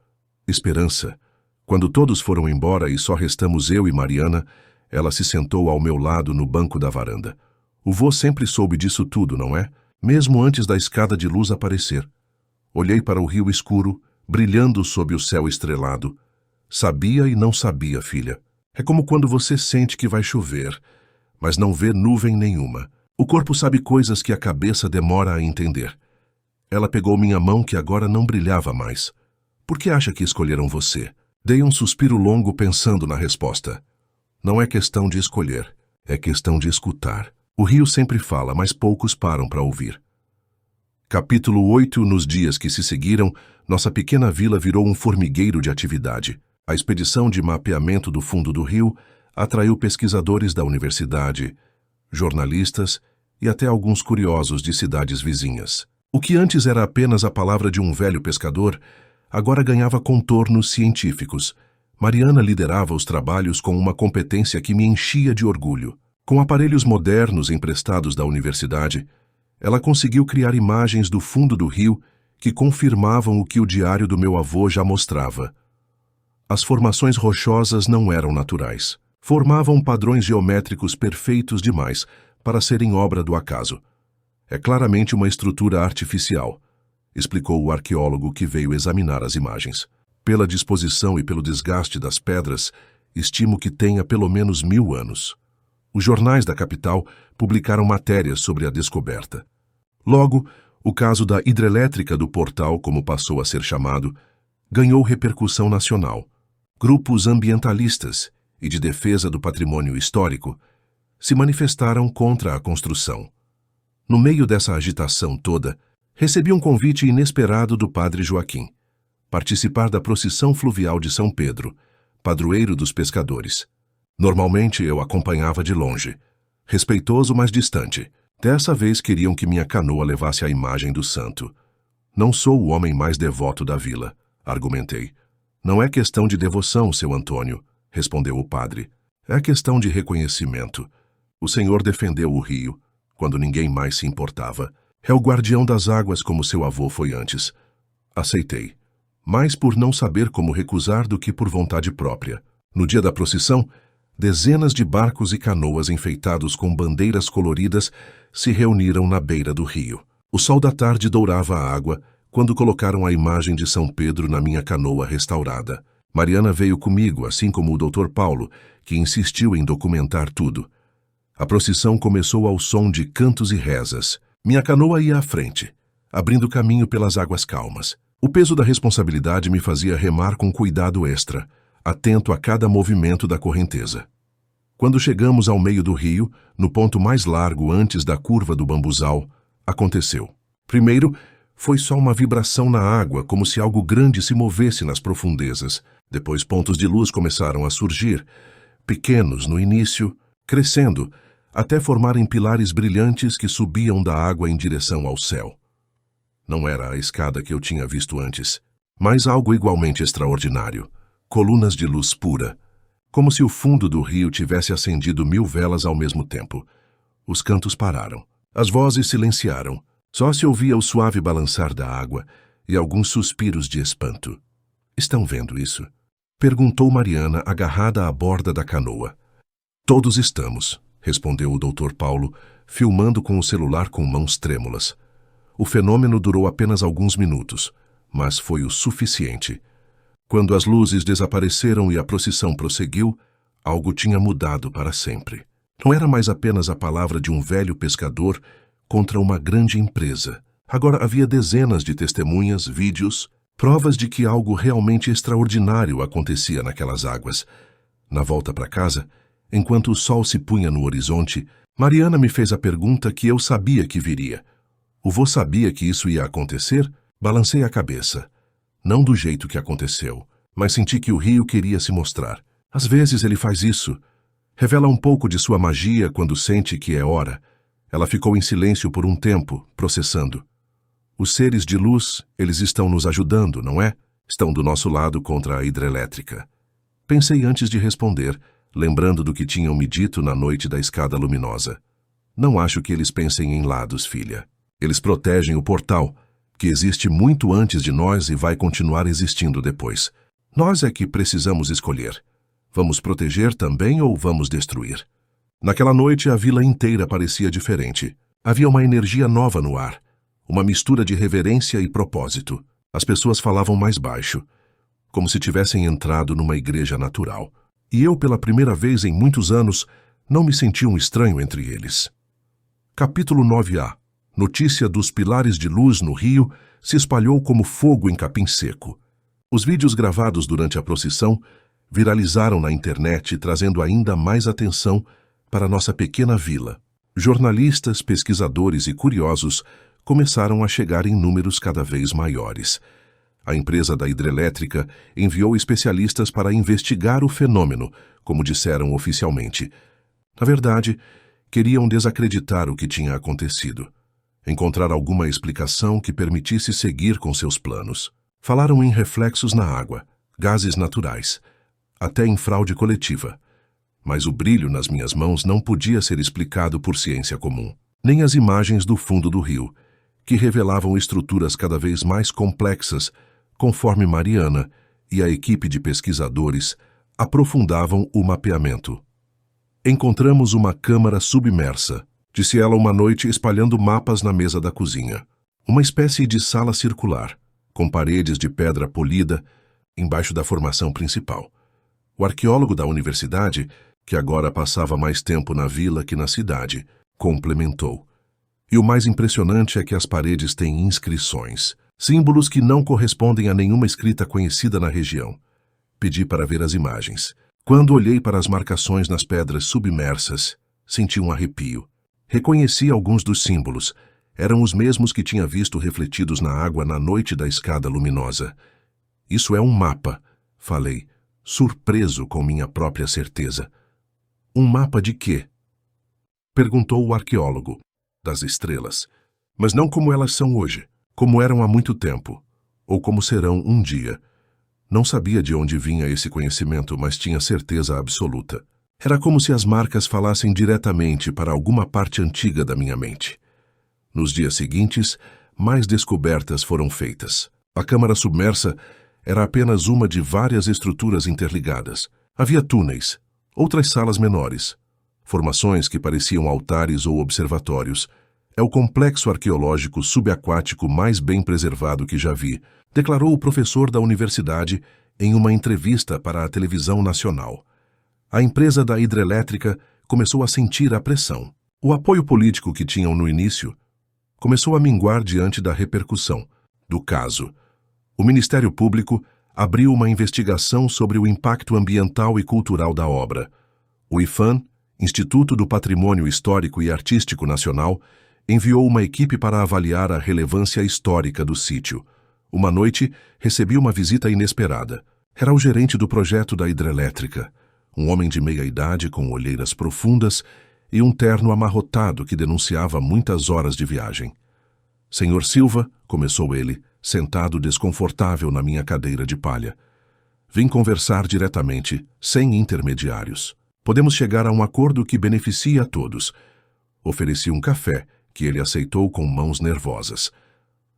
Esperança. Quando todos foram embora e só restamos eu e Mariana, ela se sentou ao meu lado no banco da varanda. O vô sempre soube disso tudo, não é? Mesmo antes da escada de luz aparecer. Olhei para o rio escuro, brilhando sob o céu estrelado. Sabia e não sabia, filha. É como quando você sente que vai chover, mas não vê nuvem nenhuma. O corpo sabe coisas que a cabeça demora a entender. Ela pegou minha mão que agora não brilhava mais. Por que acha que escolheram você? Dei um suspiro longo pensando na resposta. Não é questão de escolher, é questão de escutar. O rio sempre fala, mas poucos param para ouvir. Capítulo 8. Nos dias que se seguiram, nossa pequena vila virou um formigueiro de atividade. A expedição de mapeamento do fundo do rio atraiu pesquisadores da universidade, jornalistas e até alguns curiosos de cidades vizinhas. O que antes era apenas a palavra de um velho pescador, agora ganhava contornos científicos. Mariana liderava os trabalhos com uma competência que me enchia de orgulho. Com aparelhos modernos emprestados da universidade, ela conseguiu criar imagens do fundo do rio que confirmavam o que o diário do meu avô já mostrava. As formações rochosas não eram naturais. Formavam padrões geométricos perfeitos demais para serem obra do acaso. É claramente uma estrutura artificial, explicou o arqueólogo que veio examinar as imagens. Pela disposição e pelo desgaste das pedras, estimo que tenha pelo menos 1000 anos. Os jornais da capital publicaram matérias sobre a descoberta. Logo, o caso da hidrelétrica do Portal, como passou a ser chamado, ganhou repercussão nacional. Grupos ambientalistas e de defesa do patrimônio histórico se manifestaram contra a construção. No meio dessa agitação toda, recebi um convite inesperado do padre Joaquim, participar da procissão fluvial de São Pedro, padroeiro dos pescadores. Normalmente eu acompanhava de longe, respeitoso mas distante. Dessa vez queriam que minha canoa levasse a imagem do santo. Não sou o homem mais devoto da vila, argumentei. Não é questão de devoção, seu Antônio, respondeu o padre. É questão de reconhecimento. O senhor defendeu o rio, quando ninguém mais se importava. É o guardião das águas como seu avô foi antes. Aceitei, mais por não saber como recusar do que por vontade própria. No dia da procissão, dezenas de barcos e canoas enfeitados com bandeiras coloridas se reuniram na beira do rio. O sol da tarde dourava a água quando colocaram a imagem de São Pedro na minha canoa restaurada. Mariana veio comigo, assim como o Dr. Paulo, que insistiu em documentar tudo. A procissão começou ao som de cantos e rezas. Minha canoa ia à frente, abrindo caminho pelas águas calmas. O peso da responsabilidade me fazia remar com cuidado extra, atento a cada movimento da correnteza. Quando chegamos ao meio do rio, no ponto mais largo antes da curva do bambuzal, aconteceu. Primeiro, foi só uma vibração na água, como se algo grande se movesse nas profundezas. Depois pontos de luz começaram a surgir, pequenos no início, crescendo, até formarem pilares brilhantes que subiam da água em direção ao céu. Não era a escada que eu tinha visto antes, mas algo igualmente extraordinário. Colunas de luz pura, como se o fundo do rio tivesse acendido 1000 velas ao mesmo tempo. Os cantos pararam. As vozes silenciaram. Só se ouvia o suave balançar da água e alguns suspiros de espanto. Estão vendo isso? Perguntou Mariana, agarrada à borda da canoa. Todos estamos, respondeu o Dr. Paulo, filmando com o celular com mãos trêmulas. O fenômeno durou apenas alguns minutos, mas foi o suficiente. Quando as luzes desapareceram e a procissão prosseguiu, algo tinha mudado para sempre. Não era mais apenas a palavra de um velho pescador contra uma grande empresa. Agora havia dezenas de testemunhas, vídeos, provas de que algo realmente extraordinário acontecia naquelas águas. Na volta para casa, enquanto o sol se punha no horizonte, Mariana me fez a pergunta que eu sabia que viria. O vô sabia que isso ia acontecer? Balancei a cabeça. Não do jeito que aconteceu, mas senti que o rio queria se mostrar. Às vezes ele faz isso. Revela um pouco de sua magia quando sente que é hora. Ela ficou em silêncio por um tempo, processando. Os seres de luz, eles estão nos ajudando, não é? Estão do nosso lado contra a hidrelétrica. Pensei antes de responder, lembrando do que tinham me dito na noite da escada luminosa. Não acho que eles pensem em lados, filha. Eles protegem o portal, que existe muito antes de nós e vai continuar existindo depois. Nós é que precisamos escolher. Vamos proteger também ou vamos destruir? Naquela noite, a vila inteira parecia diferente. Havia uma energia nova no ar, uma mistura de reverência e propósito. As pessoas falavam mais baixo, como se tivessem entrado numa igreja natural. E eu, pela primeira vez em muitos anos, não me senti um estranho entre eles. Capítulo 9a. Notícia dos pilares de luz no rio se espalhou como fogo em capim seco. Os vídeos gravados durante a procissão viralizaram na internet, trazendo ainda mais atenção para nossa pequena vila. Jornalistas, pesquisadores e curiosos começaram a chegar em números cada vez maiores. A empresa da hidrelétrica enviou especialistas para investigar o fenômeno, como disseram oficialmente. Na verdade, queriam desacreditar o que tinha acontecido. Encontrar alguma explicação que permitisse seguir com seus planos. Falaram em reflexos na água, gases naturais, até em fraude coletiva. Mas o brilho nas minhas mãos não podia ser explicado por ciência comum. Nem as imagens do fundo do rio, que revelavam estruturas cada vez mais complexas, conforme Mariana e a equipe de pesquisadores aprofundavam o mapeamento. Encontramos uma câmara submersa, disse ela uma noite espalhando mapas na mesa da cozinha. Uma espécie de sala circular, com paredes de pedra polida embaixo da formação principal. O arqueólogo da universidade, que agora passava mais tempo na vila que na cidade, complementou. E o mais impressionante é que as paredes têm inscrições, símbolos que não correspondem a nenhuma escrita conhecida na região. Pedi para ver as imagens. Quando olhei para as marcações nas pedras submersas, senti um arrepio. Reconheci alguns dos símbolos. Eram os mesmos que tinha visto refletidos na água na noite da escada luminosa. Isso é um mapa, falei, surpreso com minha própria certeza. Um mapa de quê? Perguntou o arqueólogo. Das estrelas. Mas não como elas são hoje, como eram há muito tempo, ou como serão um dia. Não sabia de onde vinha esse conhecimento, mas tinha certeza absoluta. Era como se as marcas falassem diretamente para alguma parte antiga da minha mente. Nos dias seguintes, mais descobertas foram feitas. A câmara submersa era apenas uma de várias estruturas interligadas. Havia túneis, outras salas menores, formações que pareciam altares ou observatórios. É o complexo arqueológico subaquático mais bem preservado que já vi, declarou o professor da universidade em uma entrevista para a televisão nacional. A empresa da hidrelétrica começou a sentir a pressão. O apoio político que tinham no início começou a minguar diante da repercussão do caso. O Ministério Público abriu uma investigação sobre o impacto ambiental e cultural da obra. O IPHAN, Instituto do Patrimônio Histórico e Artístico Nacional, enviou uma equipe para avaliar a relevância histórica do sítio. Uma noite, recebi uma visita inesperada. Era o gerente do projeto da hidrelétrica, um homem de meia idade com olheiras profundas e um terno amarrotado que denunciava muitas horas de viagem. Senhor Silva, começou ele, sentado desconfortável na minha cadeira de palha. Vim conversar diretamente, sem intermediários. Podemos chegar a um acordo que beneficie a todos. Ofereci um café, que ele aceitou com mãos nervosas.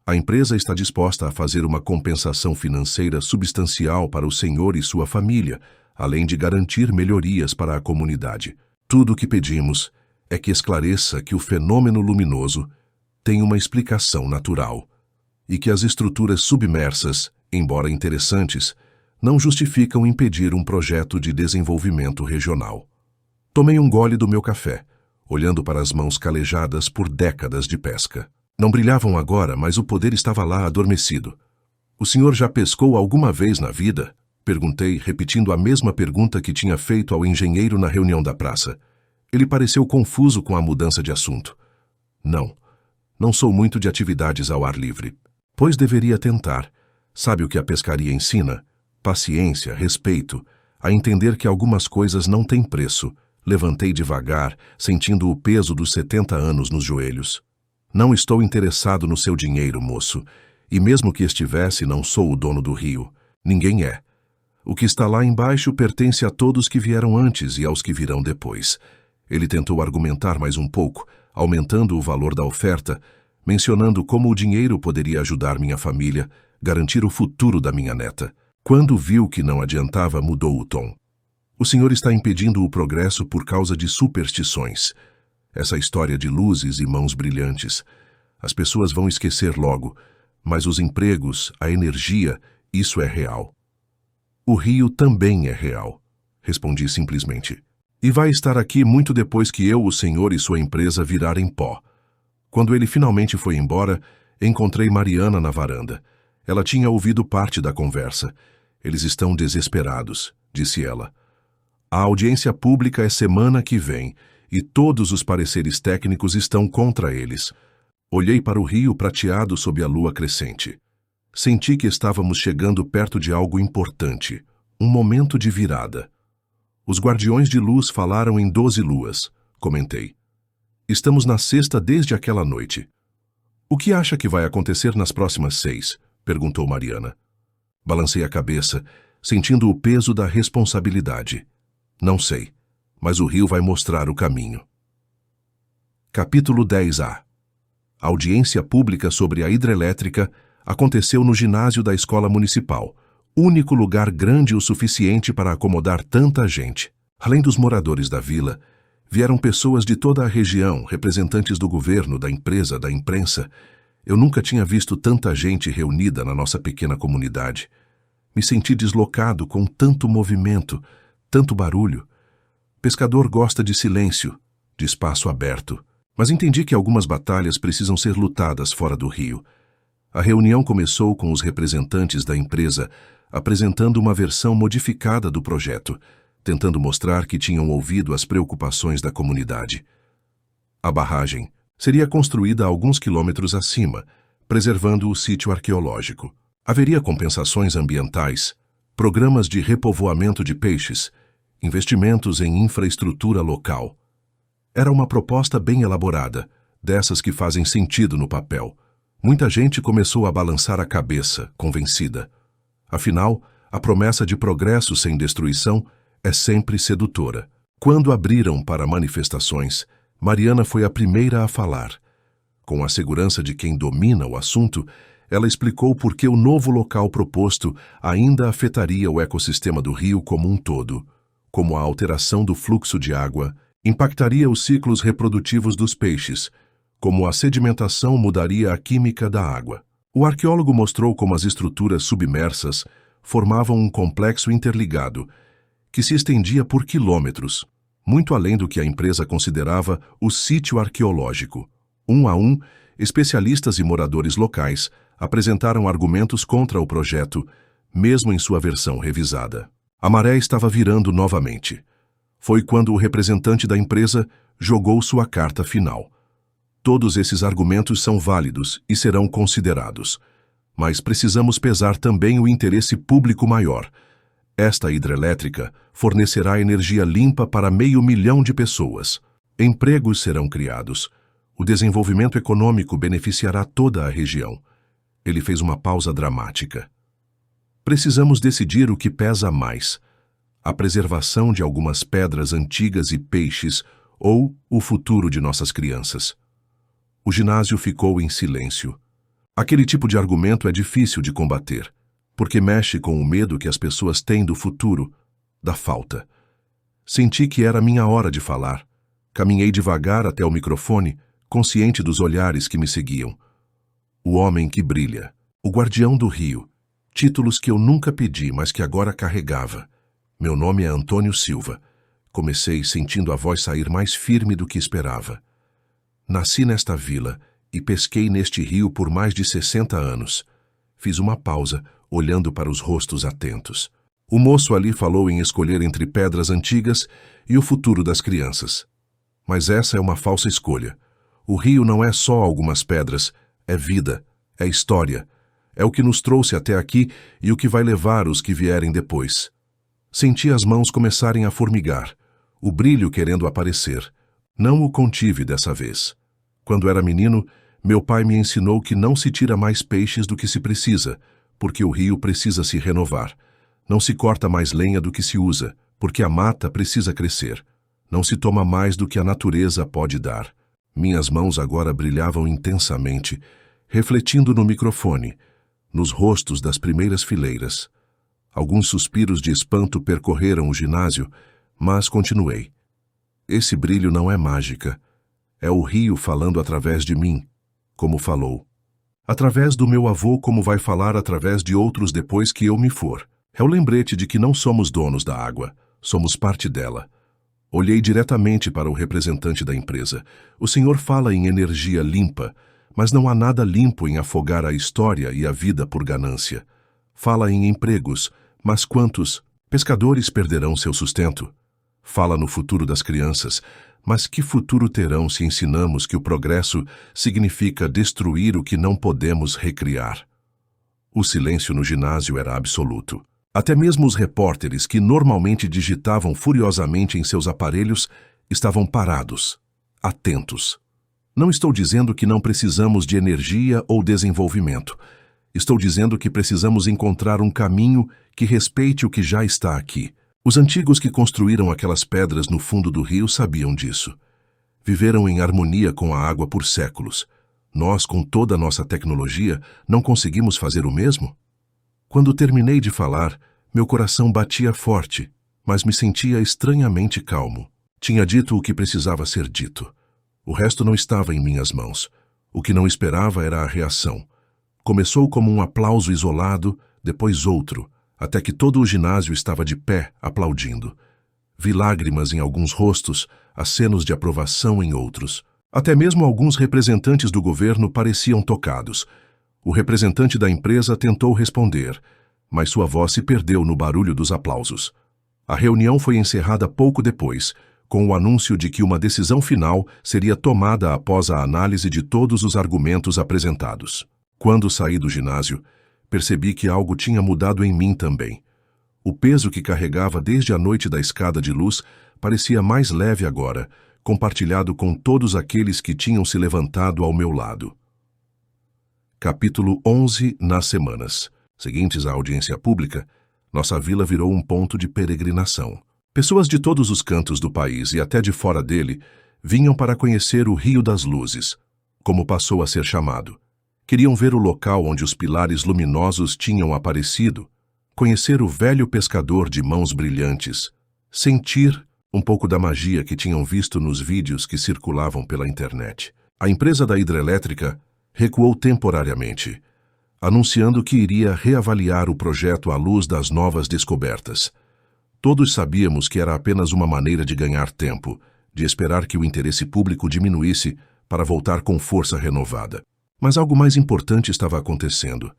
A empresa está disposta a fazer uma compensação financeira substancial para o senhor e sua família, além de garantir melhorias para a comunidade. Tudo o que pedimos é que esclareça que o fenômeno luminoso tem uma explicação natural e que as estruturas submersas, embora interessantes, não justificam impedir um projeto de desenvolvimento regional. Tomei um gole do meu café, olhando para as mãos calejadas por décadas de pesca. Não brilhavam agora, mas o poder estava lá adormecido. O senhor já pescou alguma vez na vida? Perguntei, repetindo a mesma pergunta que tinha feito ao engenheiro na reunião da praça. Ele pareceu confuso com a mudança de assunto. Não sou muito de atividades ao ar livre. Pois deveria tentar. Sabe o que a pescaria ensina? Paciência, respeito, a entender que algumas coisas não têm preço. Levantei devagar, sentindo o peso dos 70 anos nos joelhos. Não estou interessado no seu dinheiro, moço. E mesmo que estivesse, não sou o dono do rio. Ninguém é. O que está lá embaixo pertence a todos que vieram antes e aos que virão depois. Ele tentou argumentar mais um pouco, aumentando o valor da oferta, mencionando como o dinheiro poderia ajudar minha família, garantir o futuro da minha neta. Quando viu que não adiantava, mudou o tom. O senhor está impedindo o progresso por causa de superstições. Essa história de luzes e mãos brilhantes. As pessoas vão esquecer logo, mas os empregos, a energia, isso é real. O rio também é real, respondi simplesmente. E vai estar aqui muito depois que eu, o senhor e sua empresa virarem pó. Quando ele finalmente foi embora, encontrei Mariana na varanda. Ela tinha ouvido parte da conversa. Eles estão desesperados, disse ela. A audiência pública é semana que vem, e todos os pareceres técnicos estão contra eles. Olhei para o rio prateado sob a lua crescente. Senti que estávamos chegando perto de algo importante, um momento de virada. Os guardiões de luz falaram em 12 luas, comentei. Estamos na sexta desde aquela noite. O que acha que vai acontecer nas próximas 6? Perguntou Mariana. Balancei a cabeça, sentindo o peso da responsabilidade. Não sei, mas o rio vai mostrar o caminho. Capítulo 10A. A audiência pública sobre a hidrelétrica aconteceu no ginásio da escola municipal, único lugar grande o suficiente para acomodar tanta gente. Além dos moradores da vila, vieram pessoas de toda a região, representantes do governo, da empresa, da imprensa. Eu nunca tinha visto tanta gente reunida na nossa pequena comunidade. Me senti deslocado com tanto movimento, tanto barulho. Pescador gosta de silêncio, de espaço aberto. Mas entendi que algumas batalhas precisam ser lutadas fora do rio. A reunião começou com os representantes da empresa apresentando uma versão modificada do projeto, tentando mostrar que tinham ouvido as preocupações da comunidade. A barragem seria construída a alguns quilômetros acima, preservando o sítio arqueológico. Haveria compensações ambientais, programas de repovoamento de peixes, investimentos em infraestrutura local. Era uma proposta bem elaborada, dessas que fazem sentido no papel. Muita gente começou a balançar a cabeça, convencida. Afinal, a promessa de progresso sem destruição é sempre sedutora. Quando abriram para manifestações, Mariana foi a primeira a falar. Com a segurança de quem domina o assunto, ela explicou por que o novo local proposto ainda afetaria o ecossistema do rio como um todo, como a alteração do fluxo de água impactaria os ciclos reprodutivos dos peixes, como a sedimentação mudaria a química da água. O arqueólogo mostrou como as estruturas submersas formavam um complexo interligado, que se estendia por quilômetros, muito além do que a empresa considerava o sítio arqueológico. Um a um, especialistas e moradores locais apresentaram argumentos contra o projeto, mesmo em sua versão revisada. A maré estava virando novamente. Foi quando o representante da empresa jogou sua carta final. Todos esses argumentos são válidos e serão considerados. Mas precisamos pesar também o interesse público maior. Esta hidrelétrica fornecerá energia limpa para 500 mil de pessoas. Empregos serão criados. O desenvolvimento econômico beneficiará toda a região. Ele fez uma pausa dramática. Precisamos decidir o que pesa mais: a preservação de algumas pedras antigas e peixes ou o futuro de nossas crianças. O ginásio ficou em silêncio. Aquele tipo de argumento é difícil de combater, porque mexe com o medo que as pessoas têm do futuro, da falta. Senti que era minha hora de falar. Caminhei devagar até o microfone, consciente dos olhares que me seguiam. O homem que brilha, o guardião do rio, títulos que eu nunca pedi, mas que agora carregava. Meu nome é Antônio Silva. Comecei sentindo a voz sair mais firme do que esperava. Nasci nesta vila e pesquei neste rio por mais de 60 anos. Fiz uma pausa, olhando para os rostos atentos. O moço ali falou em escolher entre pedras antigas e o futuro das crianças. Mas essa é uma falsa escolha. O rio não é só algumas pedras, é vida, é história. É o que nos trouxe até aqui e o que vai levar os que vierem depois. Senti as mãos começarem a formigar, o brilho querendo aparecer. Não o contive dessa vez. Quando era menino, meu pai me ensinou que não se tira mais peixes do que se precisa, porque o rio precisa se renovar. Não se corta mais lenha do que se usa, porque a mata precisa crescer. Não se toma mais do que a natureza pode dar. Minhas mãos agora brilhavam intensamente, refletindo no microfone, nos rostos das primeiras fileiras. Alguns suspiros de espanto percorreram o ginásio, mas continuei. Esse brilho não é mágica. É o rio falando através de mim, como falou. Através do meu avô, como vai falar através de outros depois que eu me for. É o lembrete de que não somos donos da água, somos parte dela. Olhei diretamente para o representante da empresa. O senhor fala em energia limpa, mas não há nada limpo em afogar a história e a vida por ganância. Fala em empregos, mas quantos pescadores perderão seu sustento? Fala no futuro das crianças, mas que futuro terão se ensinamos que o progresso significa destruir o que não podemos recriar? O silêncio no ginásio era absoluto. Até mesmo os repórteres, que normalmente digitavam furiosamente em seus aparelhos, estavam parados, atentos. Não estou dizendo que não precisamos de energia ou desenvolvimento. Estou dizendo que precisamos encontrar um caminho que respeite o que já está aqui. Os antigos que construíram aquelas pedras no fundo do rio sabiam disso. Viveram em harmonia com a água por séculos. Nós, com toda a nossa tecnologia, não conseguimos fazer o mesmo? Quando terminei de falar, meu coração batia forte, mas me sentia estranhamente calmo. Tinha dito o que precisava ser dito. O resto não estava em minhas mãos. O que não esperava era a reação. Começou como um aplauso isolado, depois outro, até que todo o ginásio estava de pé, aplaudindo. Vi lágrimas em alguns rostos, acenos de aprovação em outros. Até mesmo alguns representantes do governo pareciam tocados. O representante da empresa tentou responder, mas sua voz se perdeu no barulho dos aplausos. A reunião foi encerrada pouco depois, com o anúncio de que uma decisão final seria tomada após a análise de todos os argumentos apresentados. Quando saí do ginásio, percebi que algo tinha mudado em mim também. O peso que carregava desde a noite da escada de luz parecia mais leve agora, compartilhado com todos aqueles que tinham se levantado ao meu lado. Capítulo 11. Nas semanas seguintes à audiência pública, nossa vila virou um ponto de peregrinação. Pessoas de todos os cantos do país e até de fora dele vinham para conhecer o Rio das Luzes, como passou a ser chamado. Queriam ver o local onde os pilares luminosos tinham aparecido, conhecer o velho pescador de mãos brilhantes, sentir um pouco da magia que tinham visto nos vídeos que circulavam pela internet. A empresa da hidrelétrica recuou temporariamente, anunciando que iria reavaliar o projeto à luz das novas descobertas. Todos sabíamos que era apenas uma maneira de ganhar tempo, de esperar que o interesse público diminuísse para voltar com força renovada. Mas algo mais importante estava acontecendo.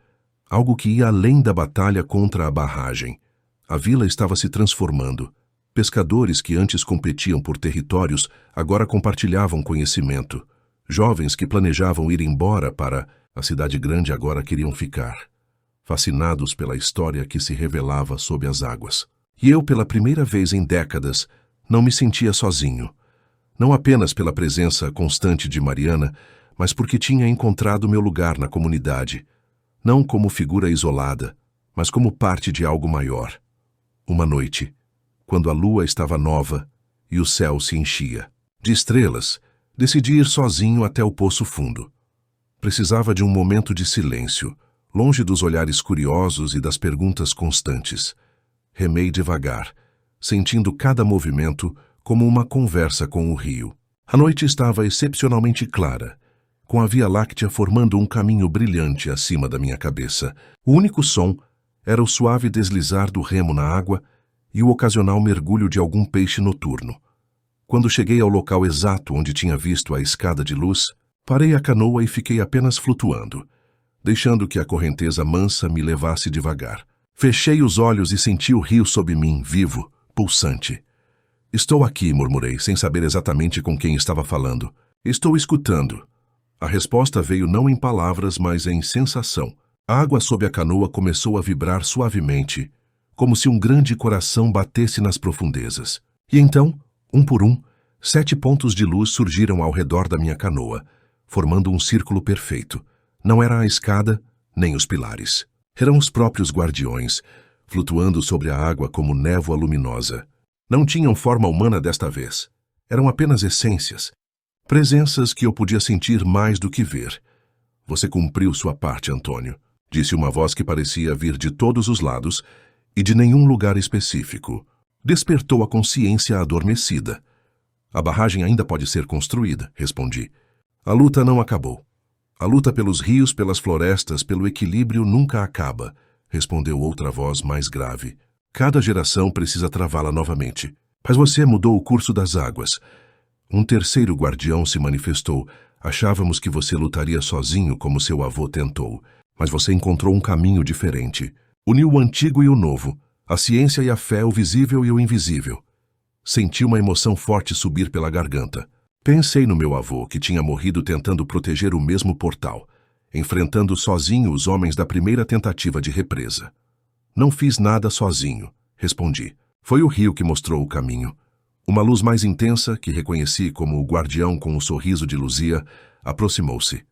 Algo que ia além da batalha contra a barragem. A vila estava se transformando. Pescadores que antes competiam por territórios agora compartilhavam conhecimento. Jovens que planejavam ir embora para a cidade grande agora queriam ficar, fascinados pela história que se revelava sob as águas. E eu, pela primeira vez em décadas, não me sentia sozinho. Não apenas pela presença constante de Mariana, mas porque tinha encontrado meu lugar na comunidade. Não como figura isolada, mas como parte de algo maior. Uma noite, quando a lua estava nova e o céu se enchia de estrelas, decidi ir sozinho até o Poço Fundo. Precisava de um momento de silêncio, longe dos olhares curiosos e das perguntas constantes. Remei devagar, sentindo cada movimento como uma conversa com o rio. A noite estava excepcionalmente clara, com a Via Láctea formando um caminho brilhante acima da minha cabeça. O único som era o suave deslizar do remo na água e o ocasional mergulho de algum peixe noturno. Quando cheguei ao local exato onde tinha visto a escada de luz, parei a canoa e fiquei apenas flutuando, deixando que a correnteza mansa me levasse devagar. Fechei os olhos e senti o rio sob mim, vivo, pulsante. Estou aqui, murmurei, sem saber exatamente com quem estava falando. Estou escutando. A resposta veio não em palavras, mas em sensação. A água sob a canoa começou a vibrar suavemente, como se um grande coração batesse nas profundezas. E então, um por um, 7 pontos de luz surgiram ao redor da minha canoa, formando um círculo perfeito. Não era a escada, nem os pilares. Eram os próprios guardiões, flutuando sobre a água como névoa luminosa. Não tinham forma humana desta vez. Eram apenas essências. Presenças que eu podia sentir mais do que ver. Você cumpriu sua parte, Antônio, disse uma voz que parecia vir de todos os lados e de nenhum lugar específico. Despertou a consciência adormecida. A barragem ainda pode ser construída, respondi. A luta não acabou. A luta pelos rios, pelas florestas, pelo equilíbrio nunca acaba, respondeu outra voz mais grave. Cada geração precisa travá-la novamente. Mas você mudou o curso das águas. Um terceiro guardião se manifestou. Achávamos que você lutaria sozinho como seu avô tentou, mas você encontrou um caminho diferente. Uniu o antigo e o novo, a ciência e a fé, o visível e o invisível. Senti uma emoção forte subir pela garganta. Pensei no meu avô, que tinha morrido tentando proteger o mesmo portal, enfrentando sozinho os homens da primeira tentativa de represa. Não fiz nada sozinho, respondi. Foi o rio que mostrou o caminho. Uma luz mais intensa, que reconheci como o guardião com o sorriso de Luzia, aproximou-se.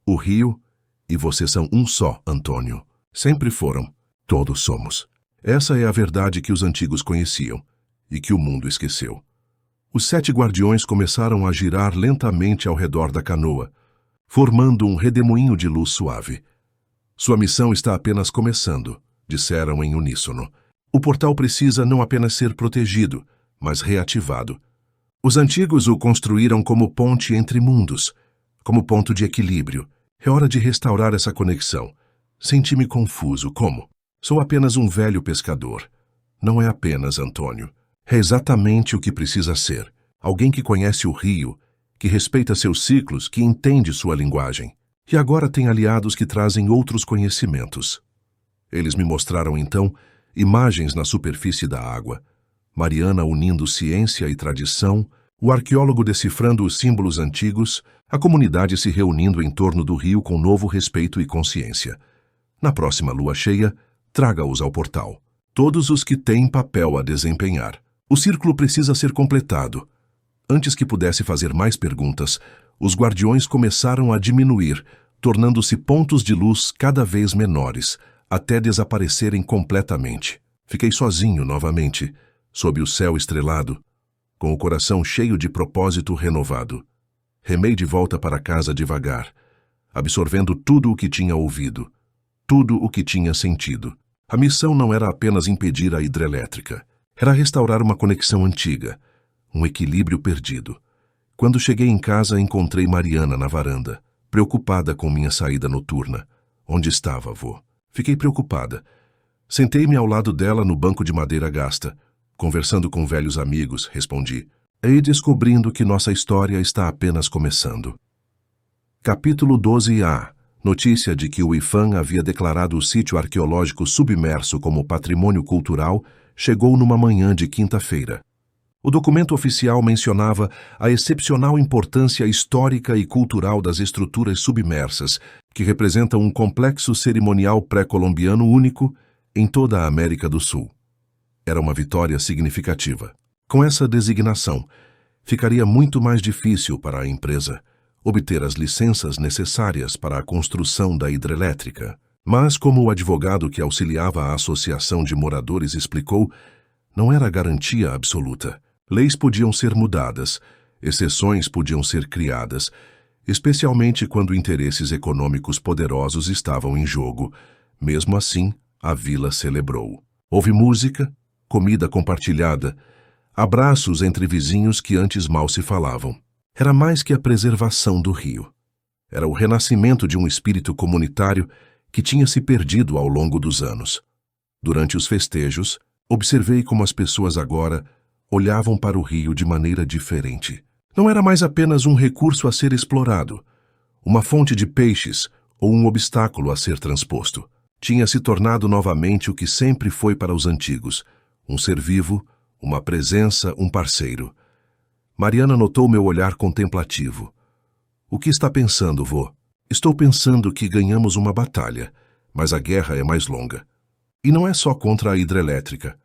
O rio e você são um só, Antônio. Sempre foram. Todos somos. Essa é a verdade que os antigos conheciam e que o mundo esqueceu. Os 7 guardiões começaram a girar lentamente ao redor da canoa, formando um redemoinho de luz suave. Sua missão está apenas começando, disseram em uníssono. O portal precisa não apenas ser protegido, mas reativado. Os antigos o construíram como ponte entre mundos, como ponto de equilíbrio. É hora de restaurar essa conexão. Senti-me confuso. Como? Sou apenas um velho pescador. Não é apenas, Antônio. É exatamente o que precisa ser. Alguém que conhece o rio, que respeita seus ciclos, que entende sua linguagem. E agora tem aliados que trazem outros conhecimentos. Eles me mostraram, então, imagens na superfície da água. Mariana unindo ciência e tradição, o arqueólogo decifrando os símbolos antigos, a comunidade se reunindo em torno do rio com novo respeito e consciência. Na próxima lua cheia, traga-os ao portal. Todos os que têm papel a desempenhar. O círculo precisa ser completado. Antes que pudesse fazer mais perguntas, os guardiões começaram a diminuir, tornando-se pontos de luz cada vez menores, até desaparecerem completamente. Fiquei sozinho novamente, sob o céu estrelado, com o coração cheio de propósito renovado. Remei de volta para casa devagar, absorvendo tudo o que tinha ouvido, tudo o que tinha sentido. A missão não era apenas impedir a hidrelétrica, era restaurar uma conexão antiga, um equilíbrio perdido. Quando cheguei em casa, encontrei Mariana na varanda, preocupada com minha saída noturna. Onde estava, avô? Fiquei preocupada. Sentei-me ao lado dela no banco de madeira gasta. Conversando com velhos amigos, respondi. E descobrindo que nossa história está apenas começando. Capítulo 12a. Notícia de que o IPHAN havia declarado o sítio arqueológico submerso como patrimônio cultural chegou numa manhã de quinta-feira. O documento oficial mencionava a excepcional importância histórica e cultural das estruturas submersas, que representam um complexo cerimonial pré-colombiano único em toda a América do Sul. Era uma vitória significativa. Com essa designação, ficaria muito mais difícil para a empresa obter as licenças necessárias para a construção da hidrelétrica. Mas, como o advogado que auxiliava a Associação de Moradores explicou, não era garantia absoluta. Leis podiam ser mudadas, exceções podiam ser criadas, especialmente quando interesses econômicos poderosos estavam em jogo. Mesmo assim, a vila celebrou. Houve música, comida compartilhada, abraços entre vizinhos que antes mal se falavam. Era mais que a preservação do rio. Era o renascimento de um espírito comunitário que tinha se perdido ao longo dos anos. Durante os festejos, observei como as pessoas agora olhavam para o rio de maneira diferente. Não era mais apenas um recurso a ser explorado, uma fonte de peixes ou um obstáculo a ser transposto. Tinha se tornado novamente o que sempre foi para os antigos, um ser vivo, uma presença, um parceiro. Mariana notou meu olhar contemplativo. O que está pensando, vô? Estou pensando que ganhamos uma batalha, mas a guerra é mais longa. E não é só contra a hidrelétrica.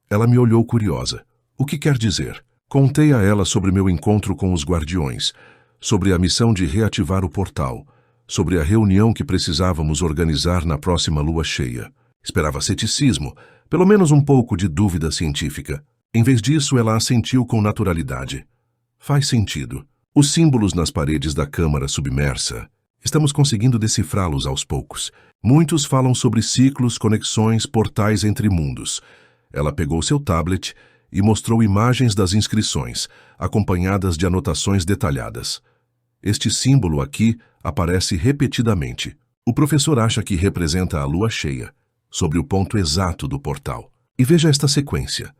Ela me olhou curiosa. O que quer dizer? Contei a ela sobre meu encontro com os guardiões, sobre a missão de reativar o portal, sobre a reunião que precisávamos organizar na próxima lua cheia. Esperava ceticismo, pelo menos um pouco de dúvida científica. Em vez disso, ela assentiu com naturalidade. Faz sentido. Os símbolos nas paredes da câmara submersa, estamos conseguindo decifrá-los aos poucos. Muitos falam sobre ciclos, conexões, portais entre mundos. Ela pegou seu tablet e mostrou imagens das inscrições, acompanhadas de anotações detalhadas. Este símbolo aqui aparece repetidamente. O professor acha que representa a lua cheia, sobre o ponto exato do portal. E veja esta sequência.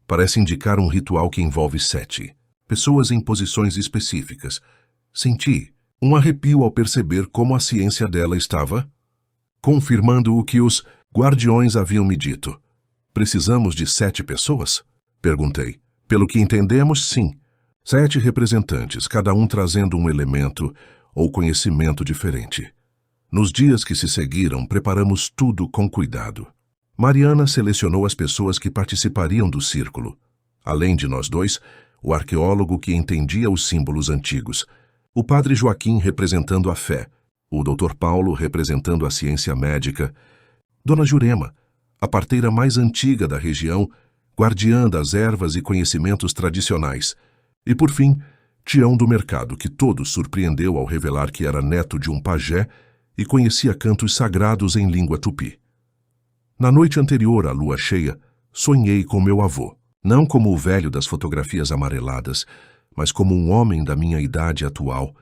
Parece indicar um ritual que envolve 7 pessoas em posições específicas. Senti um arrepio ao perceber como a ciência dela estava confirmando o que os guardiões haviam me dito. Precisamos de 7 pessoas? Perguntei. Pelo que entendemos, sim. 7 representantes, cada um trazendo um elemento ou conhecimento diferente. Nos dias que se seguiram, preparamos tudo com cuidado. Mariana selecionou as pessoas que participariam do círculo. Além de nós dois, o arqueólogo que entendia os símbolos antigos, o padre Joaquim representando a fé, o Dr. Paulo representando a ciência médica, Dona Jurema, a parteira mais antiga da região, guardiã das ervas e conhecimentos tradicionais, e, por fim, Tião do Mercado, que todos surpreendeu ao revelar que era neto de um pajé e conhecia cantos sagrados em língua tupi. Na noite anterior à lua cheia, sonhei com meu avô, não como o velho das fotografias amareladas, mas como um homem da minha idade atual,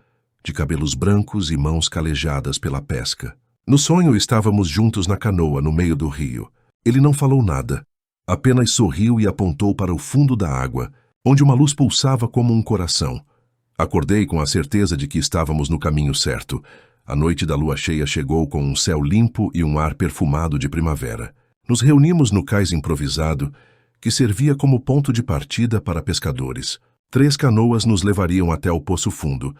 de cabelos brancos e mãos calejadas pela pesca. No sonho estávamos juntos na canoa no meio do rio. Ele não falou nada, apenas sorriu e apontou para o fundo da água, onde uma luz pulsava como um coração. Acordei com a certeza de que estávamos no caminho certo. A noite da lua cheia chegou com um céu limpo e um ar perfumado de primavera. Nos reunimos no cais improvisado, que servia como ponto de partida para pescadores. 3 canoas nos levariam até o Poço Fundo,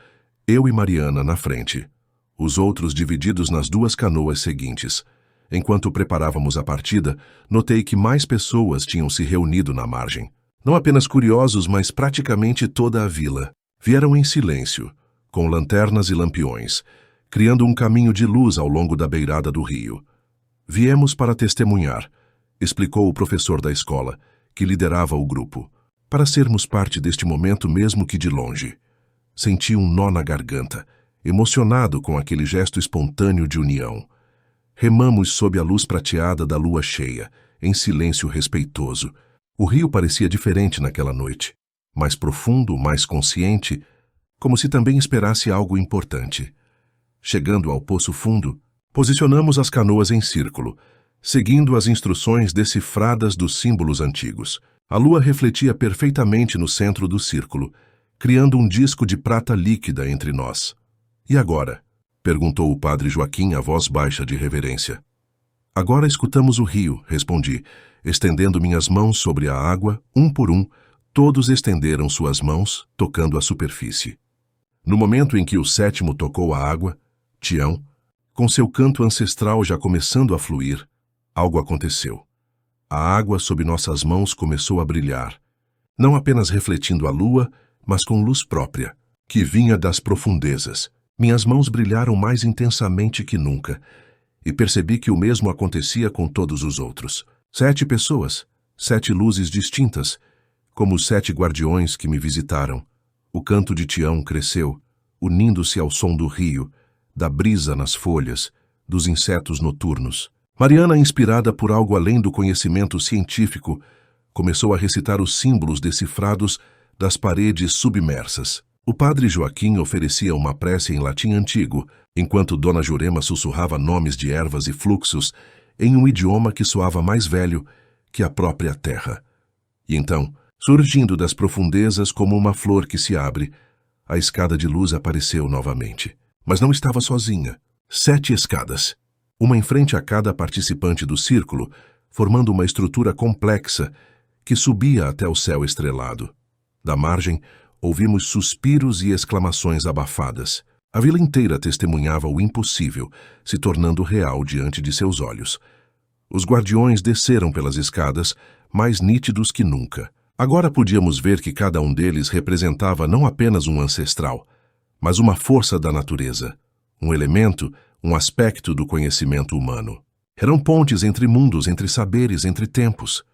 eu e Mariana na frente. Os outros divididos nas 2 canoas seguintes. Enquanto preparávamos a partida, notei que mais pessoas tinham se reunido na margem. Não apenas curiosos, mas praticamente toda a vila. Vieram em silêncio, com lanternas e lampiões, criando um caminho de luz ao longo da beirada do rio. Viemos para testemunhar, explicou o professor da escola, que liderava o grupo, para sermos parte deste momento mesmo que de longe. Senti um nó na garganta, emocionado com aquele gesto espontâneo de união. Remamos sob a luz prateada da lua cheia, em silêncio respeitoso. O rio parecia diferente naquela noite, mais profundo, mais consciente, como se também esperasse algo importante. Chegando ao Poço Fundo, posicionamos as canoas em círculo, seguindo as instruções decifradas dos símbolos antigos. A lua refletia perfeitamente no centro do círculo, criando um disco de prata líquida entre nós. E agora? Perguntou o padre Joaquim, a voz baixa de reverência. Agora escutamos o rio, respondi, estendendo minhas mãos sobre a água, um por um. Todos estenderam suas mãos, tocando a superfície. No momento em que o 7º tocou a água, Tião, com seu canto ancestral já começando a fluir, algo aconteceu. A água sob nossas mãos começou a brilhar, não apenas refletindo a lua, mas com luz própria, que vinha das profundezas. Minhas mãos brilharam mais intensamente que nunca, e percebi que o mesmo acontecia com todos os outros. 7 pessoas, 7 luzes distintas, como os 7 guardiões que me visitaram. O canto de Tião cresceu, unindo-se ao som do rio, da brisa nas folhas, dos insetos noturnos. Mariana, inspirada por algo além do conhecimento científico, começou a recitar os símbolos decifrados das paredes submersas. O padre Joaquim oferecia uma prece em latim antigo, enquanto Dona Jurema sussurrava nomes de ervas e fluxos em um idioma que soava mais velho que a própria terra. E então, surgindo das profundezas como uma flor que se abre, a escada de luz apareceu novamente. Mas não estava sozinha. 7 escadas, uma em frente a cada participante do círculo, formando uma estrutura complexa que subia até o céu estrelado. Da margem, ouvimos suspiros e exclamações abafadas. A vila inteira testemunhava o impossível, se tornando real diante de seus olhos. Os guardiões desceram pelas escadas, mais nítidos que nunca. Agora podíamos ver que cada um deles representava não apenas um ancestral, mas uma força da natureza, um elemento, um aspecto do conhecimento humano. Eram pontes entre mundos, entre saberes, entre tempos.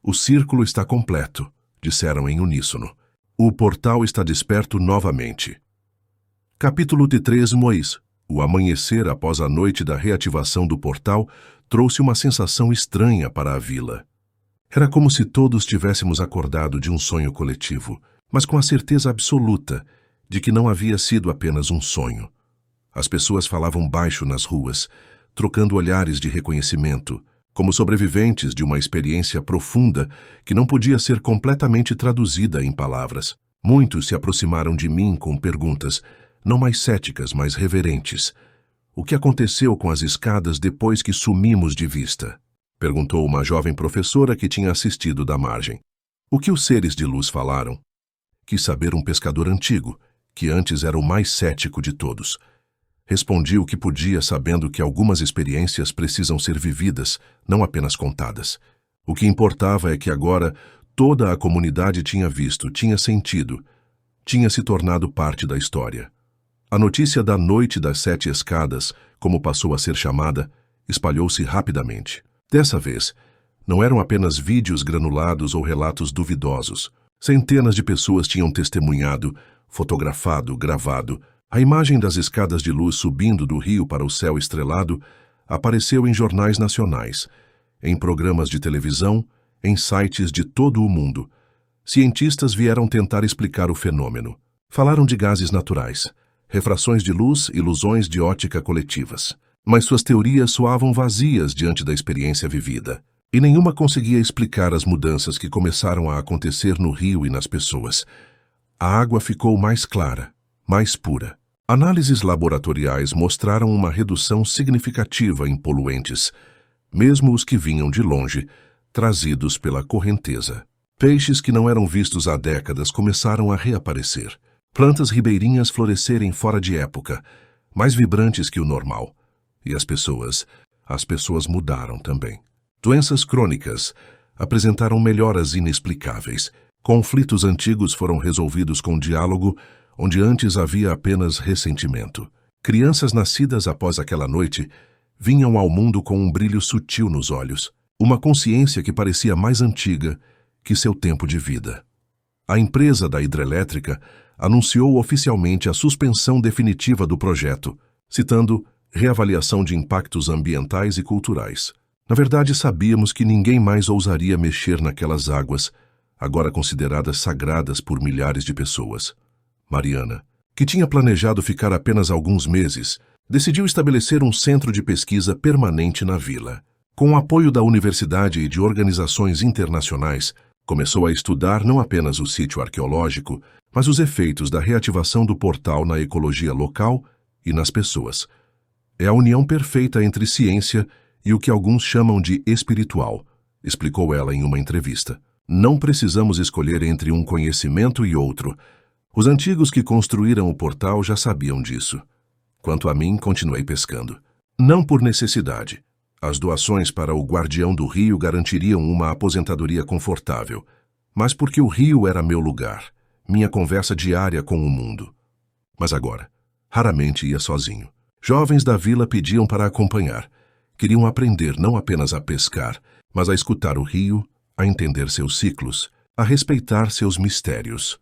O círculo está completo, disseram em uníssono. O portal está desperto novamente. Capítulo 3 Mois. O amanhecer após a noite da reativação do portal trouxe uma sensação estranha para a vila. Era como se todos tivéssemos acordado de um sonho coletivo, mas com a certeza absoluta de que não havia sido apenas um sonho. As pessoas falavam baixo nas ruas, trocando olhares de reconhecimento, como sobreviventes de uma experiência profunda que não podia ser completamente traduzida em palavras. Muitos se aproximaram de mim com perguntas, não mais céticas, mas reverentes. O que aconteceu com as escadas depois que sumimos de vista? Perguntou uma jovem professora que tinha assistido da margem. O que os seres de luz falaram? Quis saber um pescador antigo, que antes era o mais cético de todos. Respondi o que podia, sabendo que algumas experiências precisam ser vividas, não apenas contadas. O que importava é que agora toda a comunidade tinha visto, tinha sentido, tinha se tornado parte da história. A notícia da Noite das 7 Escadas, como passou a ser chamada, espalhou-se rapidamente. Dessa vez, não eram apenas vídeos granulados ou relatos duvidosos. Centenas de pessoas tinham testemunhado, fotografado, gravado. A imagem das escadas de luz subindo do rio para o céu estrelado apareceu em jornais nacionais, em programas de televisão, em sites de todo o mundo. Cientistas vieram tentar explicar o fenômeno. Falaram de gases naturais, refrações de luz, ilusões de ótica coletivas. Mas suas teorias soavam vazias diante da experiência vivida, e nenhuma conseguia explicar as mudanças que começaram a acontecer no rio e nas pessoas. A água ficou mais clara, mais pura. Análises laboratoriais mostraram uma redução significativa em poluentes, mesmo os que vinham de longe, trazidos pela correnteza. Peixes que não eram vistos há décadas começaram a reaparecer. Plantas ribeirinhas florescerem fora de época, mais vibrantes que o normal. E as pessoas mudaram também. Doenças crônicas apresentaram melhoras inexplicáveis. Conflitos antigos foram resolvidos com diálogo, onde antes havia apenas ressentimento. Crianças nascidas após aquela noite vinham ao mundo com um brilho sutil nos olhos, uma consciência que parecia mais antiga que seu tempo de vida. A empresa da hidrelétrica anunciou oficialmente a suspensão definitiva do projeto, citando reavaliação de impactos ambientais e culturais. Na verdade, sabíamos que ninguém mais ousaria mexer naquelas águas, agora consideradas sagradas por milhares de pessoas. Mariana, que tinha planejado ficar apenas alguns meses, decidiu estabelecer um centro de pesquisa permanente na vila. Com o apoio da universidade e de organizações internacionais, começou a estudar não apenas o sítio arqueológico, mas os efeitos da reativação do portal na ecologia local e nas pessoas. É a união perfeita entre ciência e o que alguns chamam de espiritual, explicou ela em uma entrevista. Não precisamos escolher entre um conhecimento e outro. Os antigos que construíram o portal já sabiam disso. Quanto a mim, continuei pescando. Não por necessidade. As doações para o Guardião do Rio garantiriam uma aposentadoria confortável, mas porque o rio era meu lugar, minha conversa diária com o mundo. Mas agora, raramente ia sozinho. Jovens da vila pediam para acompanhar. Queriam aprender não apenas a pescar, mas a escutar o rio, a entender seus ciclos, a respeitar seus mistérios.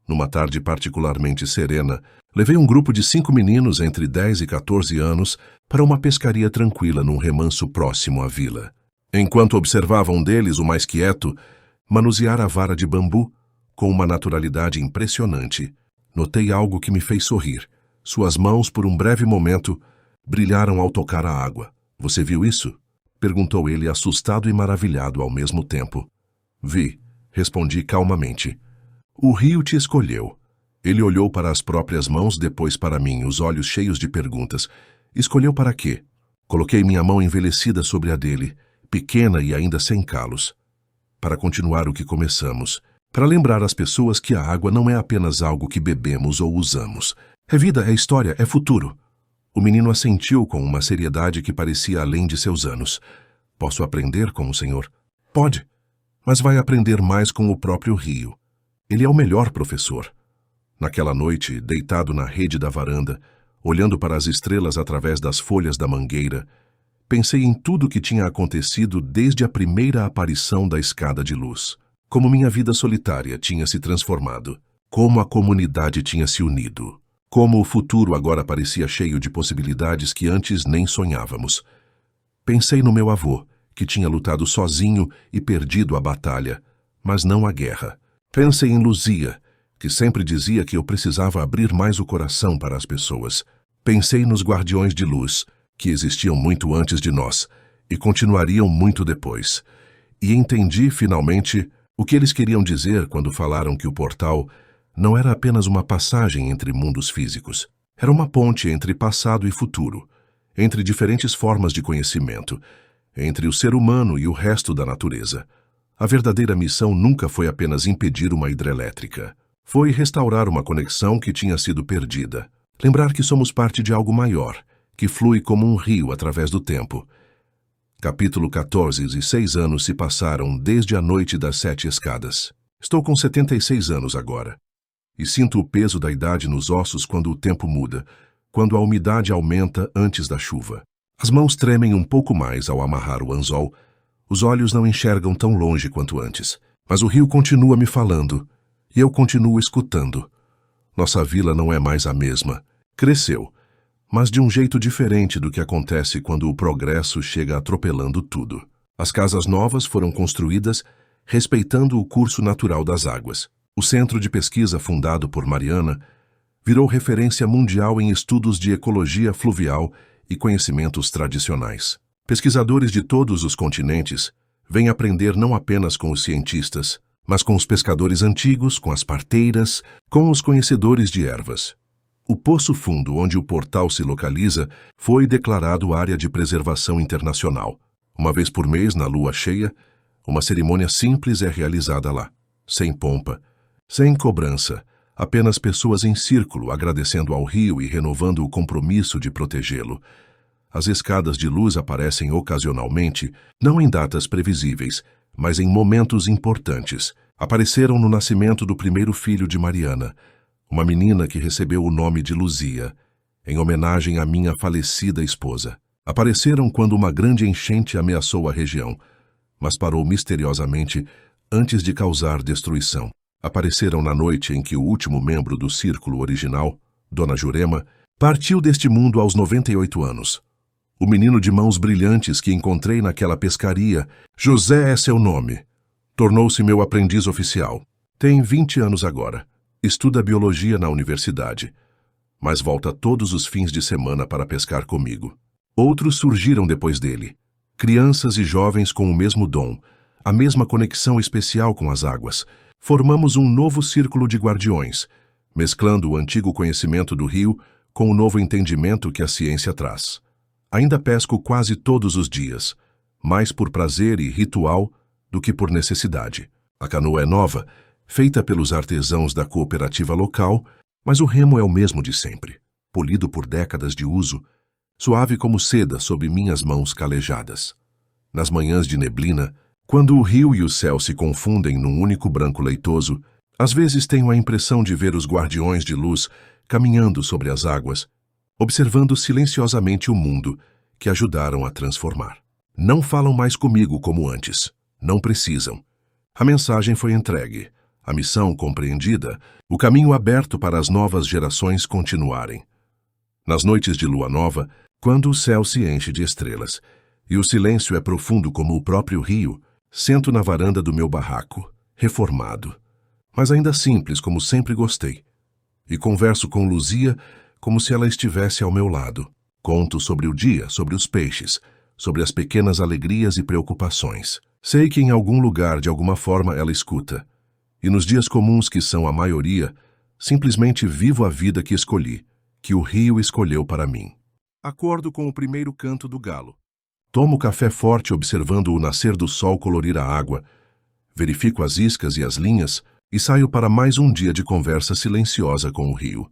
Numa tarde particularmente serena, levei um grupo de 5 meninos entre 10 e 14 anos para uma pescaria tranquila num remanso próximo à vila. Enquanto observava um deles, o mais quieto, manusear a vara de bambu com uma naturalidade impressionante, notei algo que me fez sorrir. Suas mãos, por um breve momento, brilharam ao tocar a água. "Você viu isso?" perguntou ele, assustado e maravilhado ao mesmo tempo. "Vi", respondi calmamente. "O rio te escolheu." Ele olhou para as próprias mãos, depois para mim, os olhos cheios de perguntas. "Escolheu para quê?" Coloquei minha mão envelhecida sobre a dele, pequena e ainda sem calos. "Para continuar o que começamos. Para lembrar às pessoas que a água não é apenas algo que bebemos ou usamos. É vida, é história, é futuro." O menino assentiu com uma seriedade que parecia além de seus anos. "Posso aprender com o senhor?" "Pode, mas vai aprender mais com o próprio rio. Ele é o melhor professor." Naquela noite, deitado na rede da varanda, olhando para as estrelas através das folhas da mangueira, pensei em tudo o que tinha acontecido desde a primeira aparição da escada de luz. Como minha vida solitária tinha se transformado, como a comunidade tinha se unido, como o futuro agora parecia cheio de possibilidades que antes nem sonhávamos. Pensei no meu avô, que tinha lutado sozinho e perdido a batalha, mas não a guerra. Pensei em Luzia, que sempre dizia que eu precisava abrir mais o coração para as pessoas. Pensei nos guardiões de luz, que existiam muito antes de nós e continuariam muito depois. E entendi, finalmente, o que eles queriam dizer quando falaram que o portal não era apenas uma passagem entre mundos físicos. Era uma ponte entre passado e futuro, entre diferentes formas de conhecimento, entre o ser humano e o resto da natureza. A verdadeira missão nunca foi apenas impedir uma hidrelétrica. Foi restaurar uma conexão que tinha sido perdida. Lembrar que somos parte de algo maior, que flui como um rio através do tempo. Capítulo 14 e 6 anos se passaram desde a noite das 7 escadas. Estou com 76 anos agora. E sinto o peso da idade nos ossos quando o tempo muda, quando a umidade aumenta antes da chuva. As mãos tremem um pouco mais ao amarrar o anzol. Os olhos não enxergam tão longe quanto antes. Mas o rio continua me falando. E eu continuo escutando. Nossa vila não é mais a mesma. Cresceu, mas de um jeito diferente do que acontece quando o progresso chega atropelando tudo. As casas novas foram construídas respeitando o curso natural das águas. O centro de pesquisa fundado por Mariana virou referência mundial em estudos de ecologia fluvial e conhecimentos tradicionais. Pesquisadores de todos os continentes vêm aprender não apenas com os cientistas, mas com os pescadores antigos, com as parteiras, com os conhecedores de ervas. O poço fundo onde o portal se localiza foi declarado área de preservação internacional. Uma vez por mês, na lua cheia, uma cerimônia simples é realizada lá, sem pompa, sem cobrança, apenas pessoas em círculo agradecendo ao rio e renovando o compromisso de protegê-lo. As escadas de luz aparecem ocasionalmente, não em datas previsíveis, mas em momentos importantes. Apareceram no nascimento do primeiro filho de Mariana, uma menina que recebeu o nome de Luzia, em homenagem à minha falecida esposa. Apareceram quando uma grande enchente ameaçou a região, mas parou misteriosamente antes de causar destruição. Apareceram na noite em que o último membro do círculo original, Dona Jurema, partiu deste mundo aos 98 anos. O menino de mãos brilhantes que encontrei naquela pescaria, José é seu nome, tornou-se meu aprendiz oficial. Tem 20 anos agora. Estuda biologia na universidade, mas volta todos os fins de semana para pescar comigo. Outros surgiram depois dele, crianças e jovens com o mesmo dom, a mesma conexão especial com as águas. Formamos um novo círculo de guardiões, mesclando o antigo conhecimento do rio com o novo entendimento que a ciência traz. Ainda pesco quase todos os dias, mais por prazer e ritual do que por necessidade. A canoa é nova, feita pelos artesãos da cooperativa local, mas o remo é o mesmo de sempre, polido por décadas de uso, suave como seda sob minhas mãos calejadas. Nas manhãs de neblina, quando o rio e o céu se confundem num único branco leitoso, às vezes tenho a impressão de ver os guardiões de luz caminhando sobre as águas, observando silenciosamente o mundo que ajudaram a transformar. Não falam mais comigo como antes. Não precisam. A mensagem foi entregue. A missão compreendida, o caminho aberto para as novas gerações continuarem. Nas noites de lua nova, quando o céu se enche de estrelas e o silêncio é profundo como o próprio rio, sento na varanda do meu barraco, reformado, mas ainda simples como sempre gostei, e converso com Luzia como se ela estivesse ao meu lado. Conto sobre o dia, sobre os peixes, sobre as pequenas alegrias e preocupações. Sei que em algum lugar, de alguma forma, ela escuta. E nos dias comuns, que são a maioria, simplesmente vivo a vida que escolhi, que o rio escolheu para mim. Acordo com o primeiro canto do galo. Tomo café forte observando o nascer do sol colorir a água. Verifico as iscas e as linhas e saio para mais um dia de conversa silenciosa com o rio.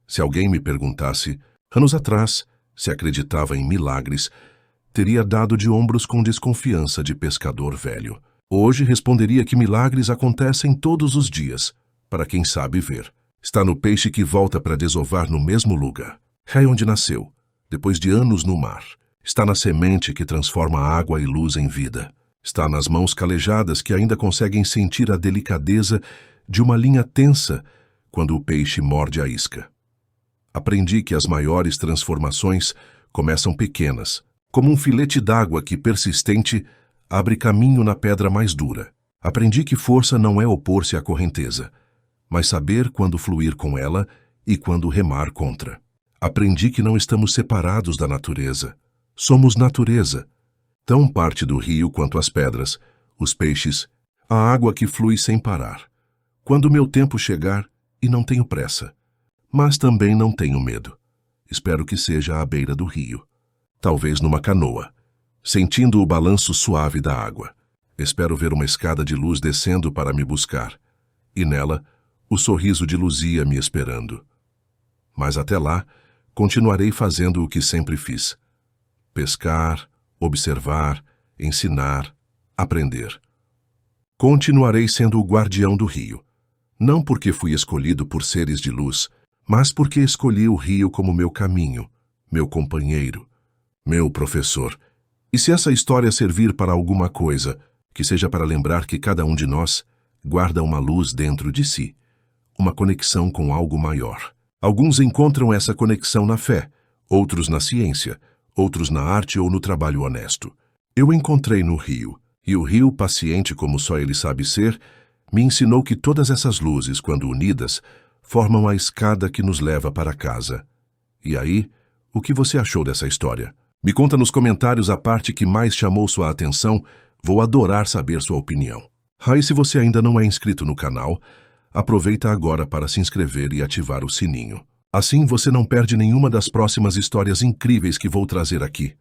Se alguém me perguntasse, anos atrás, se acreditava em milagres, teria dado de ombros com desconfiança de pescador velho. Hoje responderia que milagres acontecem todos os dias, para quem sabe ver. Está no peixe que volta para desovar no mesmo lugar. É onde nasceu, depois de anos no mar. Está na semente que transforma água e luz em vida. Está nas mãos calejadas que ainda conseguem sentir a delicadeza de uma linha tensa quando o peixe morde a isca. Aprendi que as maiores transformações começam pequenas, como um filete d'água que, persistente, abre caminho na pedra mais dura. Aprendi que força não é opor-se à correnteza, mas saber quando fluir com ela e quando remar contra. Aprendi que não estamos separados da natureza. Somos natureza, tão parte do rio quanto as pedras, os peixes, a água que flui sem parar. Quando meu tempo chegar, e não tenho pressa, mas também não tenho medo. Espero que seja à beira do rio, talvez numa canoa, sentindo o balanço suave da água. Espero ver uma escada de luz descendo para me buscar, e nela, o sorriso de Luzia me esperando. Mas até lá, continuarei fazendo o que sempre fiz: pescar, observar, ensinar, aprender. Continuarei sendo o guardião do rio, não porque fui escolhido por seres de luz, mas porque escolhi o rio como meu caminho, meu companheiro, meu professor. E se essa história servir para alguma coisa, que seja para lembrar que cada um de nós guarda uma luz dentro de si, uma conexão com algo maior. Alguns encontram essa conexão na fé, outros na ciência, outros na arte ou no trabalho honesto. Eu encontrei no rio, e o rio, paciente como só ele sabe ser, me ensinou que todas essas luzes, quando unidas, formam a escada que nos leva para casa. E aí, o que você achou dessa história? Me conta nos comentários a parte que mais chamou sua atenção. Vou adorar saber sua opinião. E se você ainda não é inscrito no canal, aproveita agora para se inscrever e ativar o sininho. Assim você não perde nenhuma das próximas histórias incríveis que vou trazer aqui.